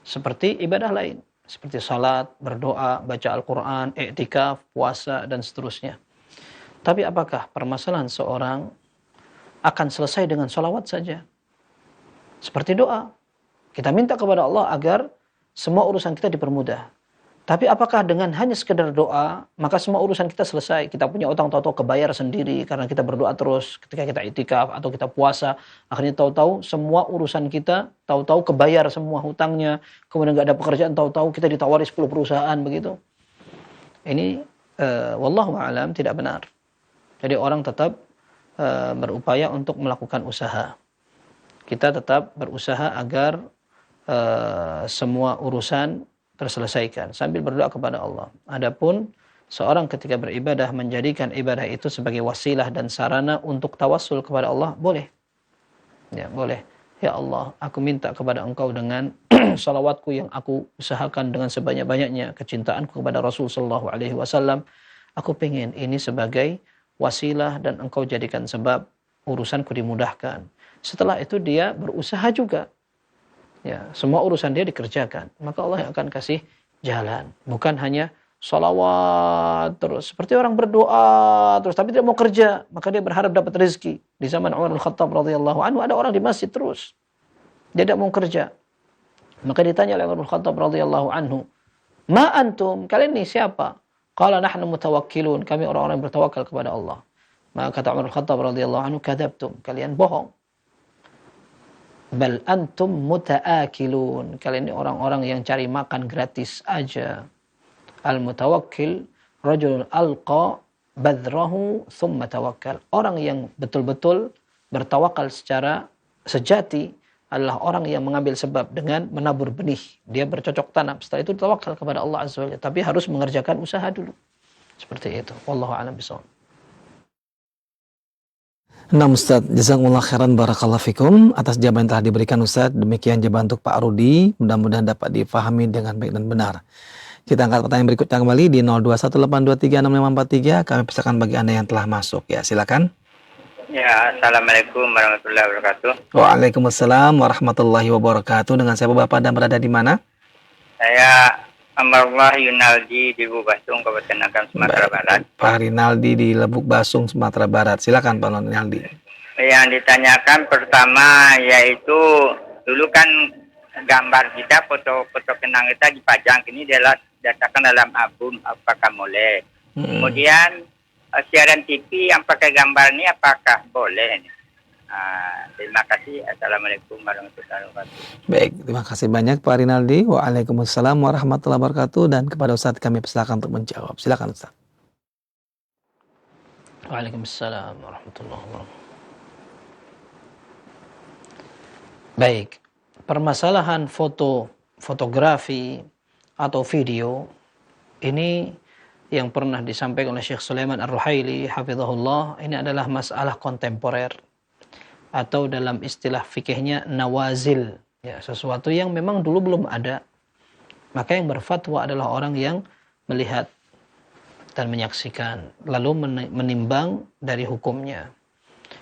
seperti ibadah lain. Seperti salat, berdoa, baca Al-Quran, i'tikaf, puasa, dan seterusnya. Tapi apakah permasalahan seorang akan selesai dengan sholawat saja. Seperti doa. Kita minta kepada Allah agar semua urusan kita dipermudah. Tapi apakah dengan hanya sekedar doa, maka semua urusan kita selesai? Kita punya utang, tahu-tahu kebayar sendiri karena kita berdoa terus ketika kita itikaf atau kita puasa. Akhirnya tahu-tahu semua urusan kita, tahu-tahu kebayar semua hutangnya. Kemudian nggak ada pekerjaan, tahu-tahu kita ditawari 10 perusahaan begitu. Ini wallahu a'lam tidak benar. Jadi orang tetap berupaya untuk melakukan usaha. Kita tetap berusaha agar semua urusan terselesaikan sambil berdoa kepada Allah. Adapun seorang ketika beribadah menjadikan ibadah itu sebagai wasilah dan sarana untuk tawassul kepada Allah, boleh. Ya, boleh. Ya Allah, aku minta kepada Engkau dengan salawatku yang aku usahakan dengan sebanyak-banyaknya, kecintaanku kepada Rasul sallallahu alaihi wasallam. Aku pengen ini sebagai wasilah dan Engkau jadikan sebab urusanku dimudahkan. Setelah itu dia berusaha juga. Ya, semua urusan dia dikerjakan. Maka Allah yang akan kasih jalan. Bukan hanya sholawat terus. Seperti orang berdoa terus tapi tidak mau kerja. Maka dia berharap dapat rezeki. Di zaman Umar Al-Khattab radhiyallahu anhu ada orang di masjid terus. Dia tidak mau kerja. Maka ditanya oleh Umar Al-Khattab radhiyallahu anhu. Ma antum? Kalian ini siapa? Qala nahnu mutawakkilun. Kami orang-orang yang bertawakal kepada Allah. Maka kata Umar Al-Khattab radhiyallahu anhu. Kadzabtum. Kalian bohong. Bal antum mutaakilun. Kalian ini orang-orang yang cari makan gratis aja. Al-mutawakkil rajulun alqa badrahu thumma tawakkal. Orang yang betul-betul bertawakal secara sejati adalah orang yang mengambil sebab dengan menabur benih. Dia bercocok tanam. Setelah itu tawakal kepada Allah Azza wa Jalla. Tapi harus mengerjakan usaha dulu. Seperti itu. Wallahu a'lam bishawab. Nah Ustaz, jazakumullah khairan barakallahu fikum atas jawaban yang telah diberikan Ustaz. Demikian jawaban untuk Pak Rudi, mudah-mudahan dapat difahami dengan baik dan benar. Kita angkat pertanyaan berikutnya kembali di 0218236543. Kami persilakan bagi Anda yang telah masuk. Ya, silakan. Ya, Assalamualaikum warahmatullahi wabarakatuh. Waalaikumsalam warahmatullahi wabarakatuh. Dengan siapa Bapak dan berada di mana? Saya Amarullah Yunaldi di Bubasung, Kabupaten Agam, Sumatera Barat. Pak Rinaldi di Lebuk Basung, Sumatera Barat. Silakan Pak Rinaldi. Yang ditanyakan pertama yaitu dulu kan gambar kita, foto-foto kenang kita dipajang, ini adalah didasarkan dalam album, apakah boleh? Kemudian siaran TV yang pakai gambar ini apakah boleh? Terima kasih. Assalamualaikum warahmatullahi wabarakatuh. Baik, terima kasih banyak Pak Rinaldi. Waalaikumsalam warahmatullahi wabarakatuh. Dan kepada Ustaz kami persilakan untuk menjawab. Silakan Ustaz. Waalaikumsalam warahmatullahi wabarakatuh. Baik, permasalahan fotografi atau video ini yang pernah disampaikan oleh Syekh Sulaiman Ar-Ruhaili hafizahullah, ini adalah masalah kontemporer atau dalam istilah fikihnya nawazil, ya, sesuatu yang memang dulu belum ada. Maka yang berfatwa adalah orang yang melihat dan menyaksikan lalu menimbang dari hukumnya.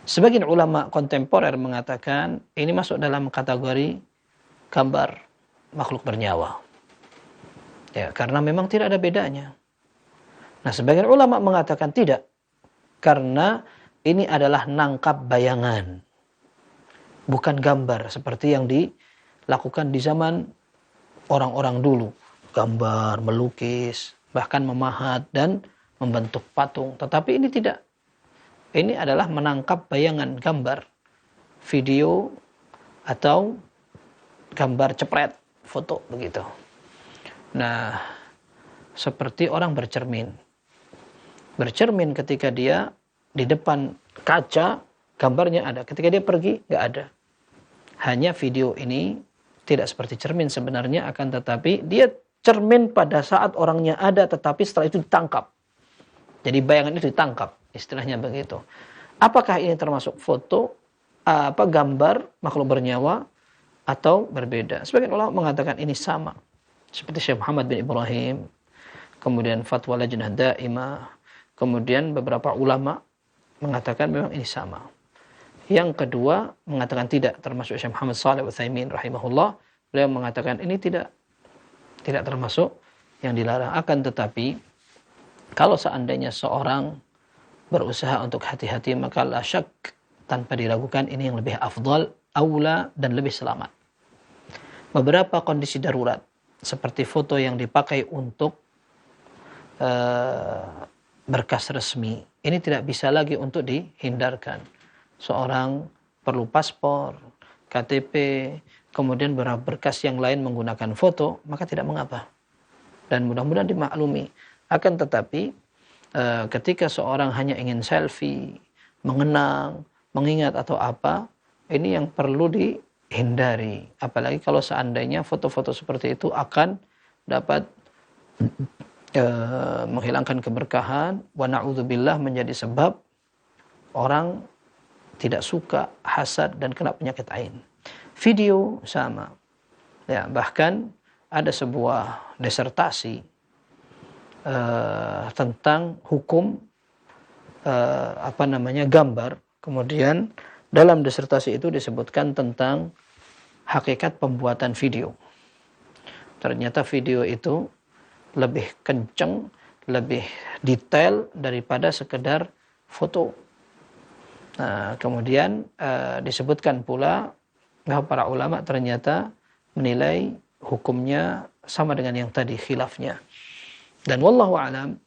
Sebagian ulama kontemporer mengatakan ini masuk dalam kategori gambar makhluk bernyawa. Ya, karena memang tidak ada bedanya. Nah, sebagian ulama mengatakan tidak. Karena ini adalah nangkap bayangan. Bukan gambar seperti yang dilakukan di zaman orang-orang dulu. Gambar, melukis, bahkan memahat dan membentuk patung. Tetapi ini tidak. Ini adalah menangkap bayangan gambar, video, atau gambar cepret, foto begitu. Nah, seperti orang bercermin. Bercermin ketika dia di depan kaca, gambarnya ada. Ketika dia pergi, nggak ada. Hanya video ini tidak seperti cermin sebenarnya, akan tetapi dia cermin pada saat orangnya ada, tetapi setelah itu ditangkap. Jadi bayangan itu ditangkap, istilahnya begitu. Apakah ini termasuk foto, gambar makhluk bernyawa, atau berbeda? Sebagian ulama mengatakan ini sama. Seperti Syekh Muhammad bin Ibrahim, kemudian Fatwa Lajnah Daimah, kemudian beberapa ulama mengatakan memang ini sama. Yang kedua mengatakan tidak, termasuk Syekh Muhammad Shalih Al-Utsaimin rahimahullah. Beliau mengatakan ini tidak termasuk yang dilarang. Akan tetapi kalau seandainya seorang berusaha untuk hati-hati, maka la syak tanpa diragukan ini yang lebih afdal, aula, dan lebih selamat. Beberapa kondisi darurat seperti foto yang dipakai untuk berkas resmi, ini tidak bisa lagi untuk dihindarkan. Seorang perlu paspor, KTP, kemudian beberapa berkas yang lain menggunakan foto, maka tidak mengapa. Dan mudah-mudahan dimaklumi. Akan tetapi ketika seorang hanya ingin selfie, mengenang, mengingat atau apa, ini yang perlu dihindari. Apalagi kalau seandainya foto-foto seperti itu akan dapat menghilangkan keberkahan, wa na'udzubillah, menjadi sebab orang tidak suka, hasad, dan kena penyakit ain. Video sama. Ya, bahkan ada sebuah disertasi tentang hukum gambar. Kemudian dalam disertasi itu disebutkan tentang hakikat pembuatan video. Ternyata video itu lebih kenceng, lebih detail daripada sekedar foto. Nah, kemudian disebutkan pula bahwa para ulama ternyata menilai hukumnya sama dengan yang tadi, khilafnya. Dan wallahu a'lam,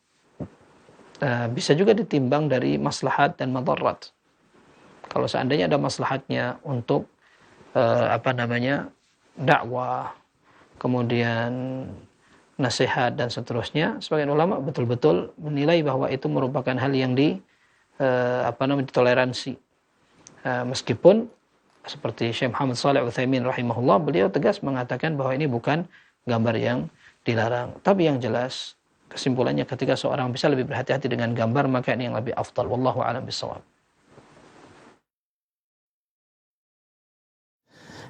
bisa juga ditimbang dari maslahat dan madarat. Kalau seandainya ada maslahatnya untuk dakwah, kemudian nasihat dan seterusnya, sebagian ulama betul-betul menilai bahwa itu merupakan hal yang ditoleransi. Meskipun seperti Syekh Muhammad Shalih Al-Utsaimin rahimahullah, beliau tegas mengatakan bahwa ini bukan gambar yang dilarang. Tapi yang jelas kesimpulannya, ketika seorang bisa lebih berhati-hati dengan gambar, maka ini yang lebih afdal. Wallahu a'lam bishawab.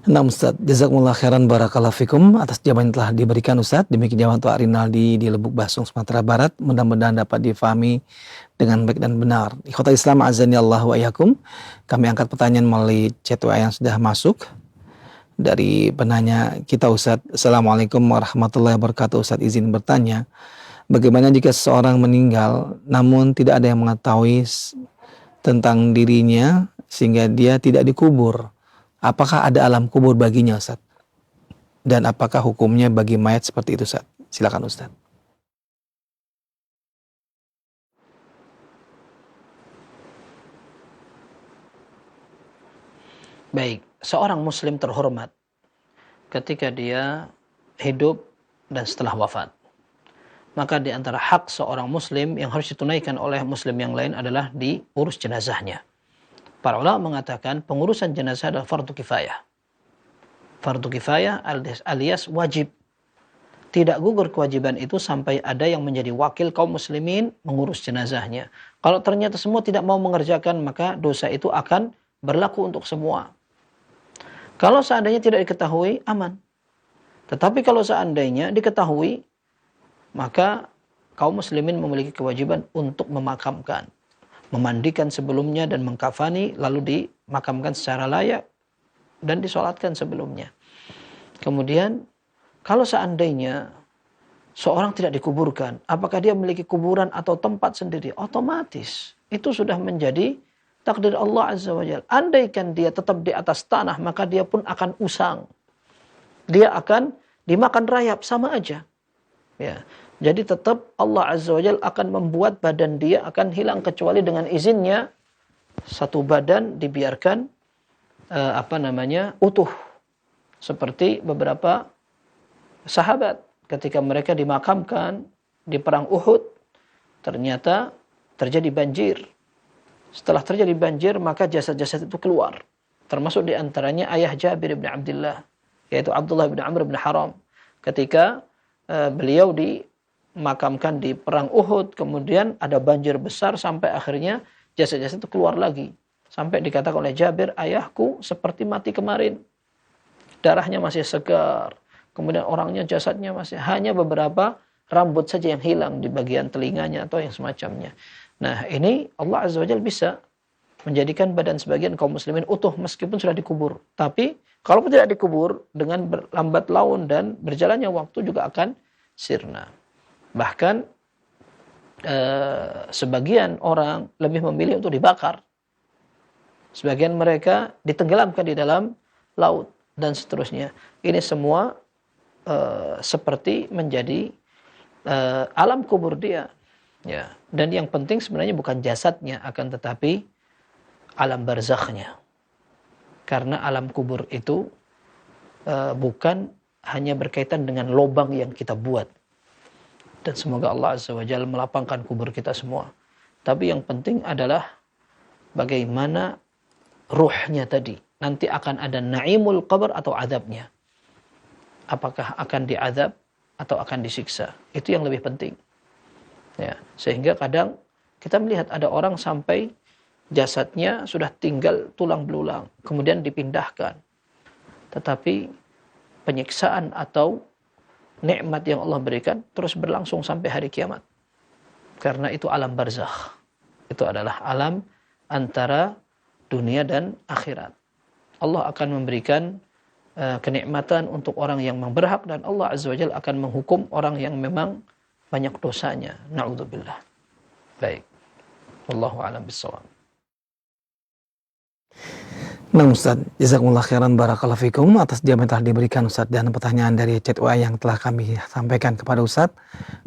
Nah Ustaz, jazakumullah khairan barakallahu fikum atas jawaban yang telah diberikan Ustaz. Demikian jawaban Tua Rinaldi di Lebuk Basung, Sumatera Barat. Mudah-mudahan dapat difahami dengan baik dan benar. Ikhwatal Islam azani Allah wa iyyakum. Kami angkat pertanyaan melalui chat WA yang sudah masuk dari penanya kita Ustaz. Assalamualaikum warahmatullahi wabarakatuh. Ustaz, izin bertanya, bagaimana jika seseorang meninggal namun tidak ada yang mengetahui tentang dirinya sehingga dia tidak dikubur? Apakah ada alam kubur baginya, Ustaz? Dan apakah hukumnya bagi mayat seperti itu, Ustaz? Silakan, Ustaz. Baik, seorang muslim terhormat ketika dia hidup dan setelah wafat, maka di antara hak seorang muslim yang harus ditunaikan oleh muslim yang lain adalah diurus jenazahnya. Para ulama mengatakan pengurusan jenazah adalah fardu kifayah. Fardu kifayah alias wajib. Tidak gugur kewajiban itu sampai ada yang menjadi wakil kaum muslimin mengurus jenazahnya. Kalau ternyata semua tidak mau mengerjakan, maka dosa itu akan berlaku untuk semua. Kalau seandainya tidak diketahui, aman. Tetapi kalau seandainya diketahui, maka kaum muslimin memiliki kewajiban untuk memakamkan, memandikan sebelumnya dan mengkafani, lalu dimakamkan secara layak dan disolatkan sebelumnya. Kemudian kalau seandainya seorang tidak dikuburkan, apakah dia memiliki kuburan atau tempat sendiri? Otomatis itu sudah menjadi takdir Allah Azza wa Jalla. Andaikan dia tetap di atas tanah, maka dia pun akan usang. Dia akan dimakan rayap, sama aja. Ya. Jadi tetap Allah Azza wa Jalla akan membuat badan dia akan hilang, kecuali dengan izinnya satu badan dibiarkan utuh. Seperti beberapa sahabat ketika mereka dimakamkan di perang Uhud, ternyata terjadi banjir. Setelah terjadi banjir, maka jasad-jasad itu keluar. Termasuk di antaranya ayah Jabir bin Abdullah, yaitu Abdullah bin Amr bin Haram. Ketika beliau dimakamkan di perang Uhud, kemudian ada banjir besar sampai akhirnya jasad-jasad itu keluar lagi. Sampai dikatakan oleh Jabir, ayahku seperti mati kemarin. Darahnya masih segar. Kemudian orangnya, jasadnya masih, hanya beberapa rambut saja yang hilang di bagian telinganya atau yang semacamnya. Nah, ini Allah Azza wa Jalla bisa menjadikan badan sebagian kaum muslimin utuh meskipun sudah dikubur. Tapi kalaupun tidak dikubur, dengan berlambat laun dan berjalannya waktu juga akan sirna. Bahkan sebagian orang lebih memilih untuk dibakar. Sebagian mereka ditenggelamkan di dalam laut dan seterusnya. Ini semua seperti menjadi alam kubur dia. Ya. Dan yang penting sebenarnya bukan jasadnya, akan tetapi alam barzakhnya. Karena alam kubur itu bukan hanya berkaitan dengan lubang yang kita buat. Dan semoga Allah Azza wa Jalla melapangkan kubur kita semua. Tapi yang penting adalah bagaimana ruhnya tadi. Nanti akan ada naimul qabr atau azabnya. Apakah akan diazab atau akan disiksa. Itu yang lebih penting. Ya, sehingga kadang kita melihat ada orang sampai jasadnya sudah tinggal tulang belulang. Kemudian dipindahkan. Tetapi penyiksaan atau nikmat yang Allah berikan terus berlangsung sampai hari kiamat. Karena itu alam barzakh. Itu adalah alam antara dunia dan akhirat. Allah akan memberikan kenikmatan untuk orang yang memang berhak, dan Allah Azza wa Jalla akan menghukum orang yang memang banyak dosanya. Na'udzubillah. Baik. Wallahu a'lam bishawab. Nah Ustaz, jazakumullah khairan barakallahu fikum atas jawaban yang telah diberikan Ustaz, dan pertanyaan dari chat WA yang telah kami sampaikan kepada Ustaz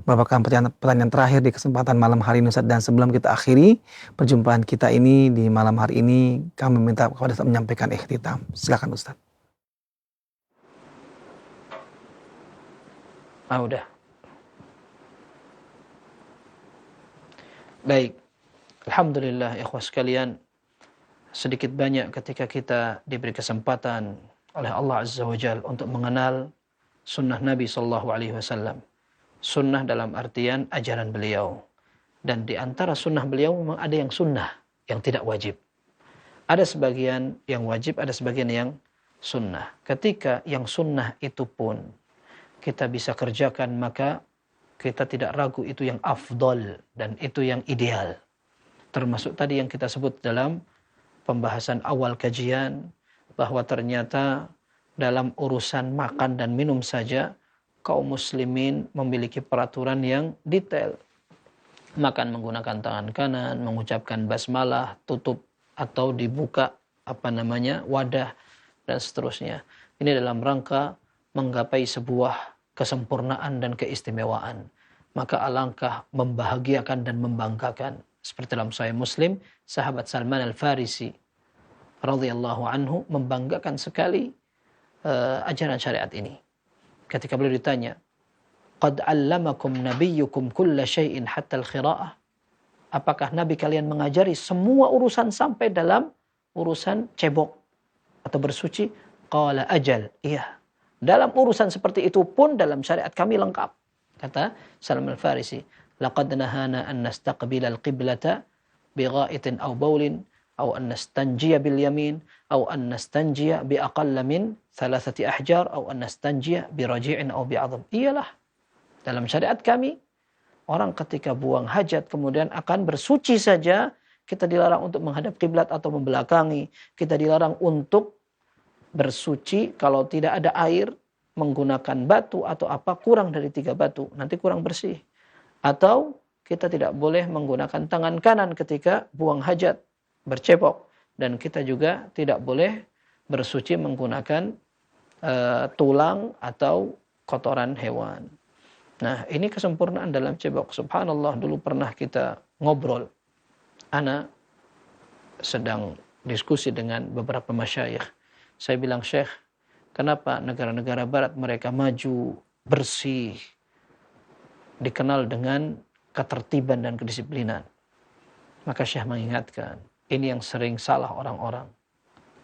merupakan pertanyaan terakhir di kesempatan malam hari ini Ustaz. Dan sebelum kita akhiri perjumpaan kita ini di malam hari ini, kami minta kepada Ustaz menyampaikan ikhtitam. Silakan Ustaz. Udah. Baik. Alhamdulillah ikhwas sekalian. Sedikit banyak ketika kita diberi kesempatan oleh Allah Azza wa Jalla untuk mengenal sunnah Nabi SAW. Sunnah dalam artian ajaran beliau. Dan di antara sunnah beliau memang ada yang sunnah, yang tidak wajib. Ada sebagian yang wajib, ada sebagian yang sunnah. Ketika yang sunnah itu pun kita bisa kerjakan, maka kita tidak ragu itu yang afdol dan itu yang ideal. Termasuk tadi yang kita sebut dalam pembahasan awal kajian, bahwa ternyata dalam urusan makan dan minum saja kaum muslimin memiliki peraturan yang detail. Makan menggunakan tangan kanan, mengucapkan basmalah, tutup atau dibuka wadah dan seterusnya. Ini dalam rangka menggapai sebuah kesempurnaan dan keistimewaan. Maka alangkah membahagiakan dan membanggakan. Seperti dalam Sahih Muslim, sahabat Salman Al-Farisi radhiyallahu anhu membanggakan sekali ajaran syariat ini. Ketika beliau ditanya, "Qad 'allamakum nabiyyukum kulla syai'in hatta al-khira'ah?" Apakah nabi kalian mengajari semua urusan sampai dalam urusan cebok atau bersuci? Qala ajal. Iya. Dalam urusan seperti itu pun dalam syariat kami lengkap. Kata Salman Al-Farisi, laqad nahana an nastaqbila al-qiblata bigha'itin aw bawlin aw an nastanjiya bil yamin aw an nastanjiya bi aqalla min 3 ahjar aw an nastanjiya bi raji'in aw bi 'adham. Iyalah, dalam syariat kami orang ketika buang hajat kemudian akan bersuci saja, kita dilarang untuk menghadap kiblat atau membelakangi. Kita dilarang untuk bersuci kalau tidak ada air menggunakan batu atau apa kurang dari 3 batu, nanti kurang bersih. Atau kita tidak boleh menggunakan tangan kanan ketika buang hajat, bercebok. Dan kita juga tidak boleh bersuci menggunakan tulang atau kotoran hewan. Nah, ini kesempurnaan dalam cebok. Subhanallah, dulu pernah kita ngobrol. Ana sedang diskusi dengan beberapa masyayikh. Saya bilang, Syekh, kenapa negara-negara barat mereka maju, bersih, dikenal dengan ketertiban dan kedisiplinan? Maka Syekh mengingatkan, ini yang sering salah orang-orang.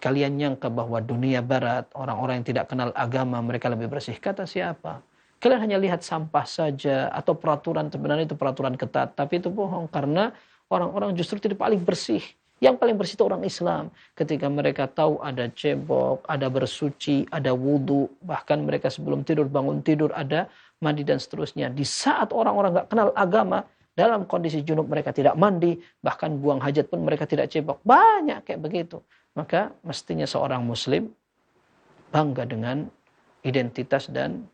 Kalian nyangka bahwa dunia barat, orang-orang yang tidak kenal agama, mereka lebih bersih. Kata siapa? Kalian hanya lihat sampah saja, atau peraturan, sebenarnya itu peraturan ketat. Tapi itu bohong, karena orang-orang justru tidak paling bersih. Yang paling bersih itu orang Islam. Ketika mereka tahu ada cebok, ada bersuci, ada wudu, bahkan mereka sebelum tidur, bangun tidur, ada mandi dan seterusnya. Di saat orang-orang gak kenal agama, dalam kondisi junub mereka tidak mandi, bahkan buang hajat pun mereka tidak cebok. Banyak kayak begitu. Maka mestinya seorang muslim bangga dengan identitas dan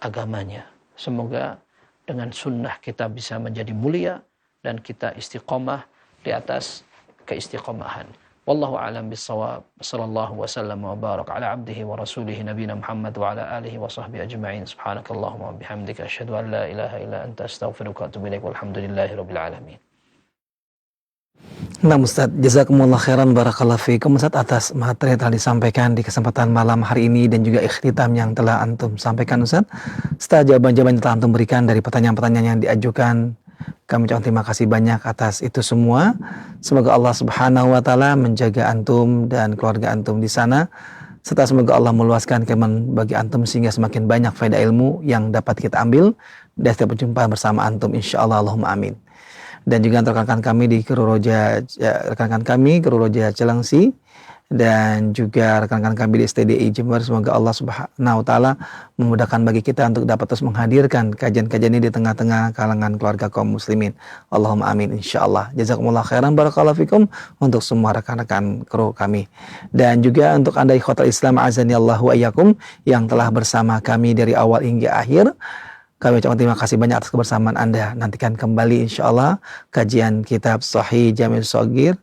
agamanya. Semoga dengan sunnah kita bisa menjadi mulia dan kita istiqomah di atas keistiqomahan. Wallahu a'lam bissawab. Sallallahu wasallam wa baraka ala abdihi wa rasulihi nabiyina Muhammad wa ala alihi wa sahbihi ajma'in. Subhanakallahumma wa bihamdika asyhadu an la ilaha illa anta astaghfiruka wa atubu ilaik. Walhamdulillahirabbil alamin. Nah Ustaz, jazakumullah khairan barakallahu fiikum Ustaz atas materi yang telah disampaikan di kesempatan malam hari ini dan juga ikhtitam yang telah antum sampaikan Ustaz. Setelah jawaban-jawaban yang telah antum berikan dari pertanyaan-pertanyaan yang diajukan, kami ucapkan terima kasih banyak atas itu semua. Semoga Allah Subhanahu wa taala menjaga antum dan keluarga antum di sana, serta semoga Allah meluaskan keman bagi antum sehingga semakin banyak faedah ilmu yang dapat kita ambil dari setiap perjumpaan bersama antum insyaallah, Allahumma amin. Dan juga rekan-rekan kami di Kru Roja, rekan-rekan kami Kru Roja Cilengsi, dan juga rekan-rekan kami di STDI Jember, semoga Allah Subhanahu wa taala memudahkan bagi kita untuk dapat terus menghadirkan kajian-kajian ini di tengah-tengah kalangan keluarga kaum muslimin. Allahumma amin insyaallah. Jazakumullah khairan barakallahu fikum untuk semua rekan-rekan kru kami. Dan juga untuk Anda ikhwatal Islam azani Allahu ayyakum yang telah bersama kami dari awal hingga akhir. Kami ucapkan terima kasih banyak atas kebersamaan Anda. Nantikan kembali insyaallah kajian kitab Sahih Jami' Shaghir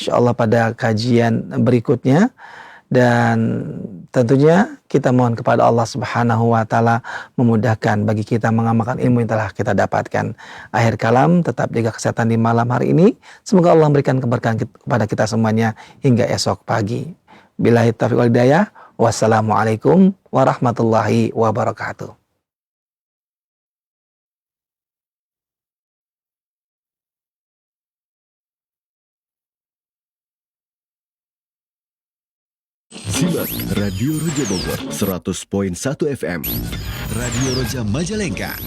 insyaallah pada kajian berikutnya, dan tentunya kita mohon kepada Allah Subhanahu wa taala memudahkan bagi kita mengamalkan ilmu yang telah kita dapatkan. Akhir kalam, tetap jaga kesehatan di malam hari ini. Semoga Allah memberikan keberkahan kepada kita semuanya hingga esok pagi. Billahi taufiq wal hidayah. Wassalamualaikum warahmatullahi wabarakatuh. Simak Radio Roja Bogor 100.1 FM, Radio Roja Majalengka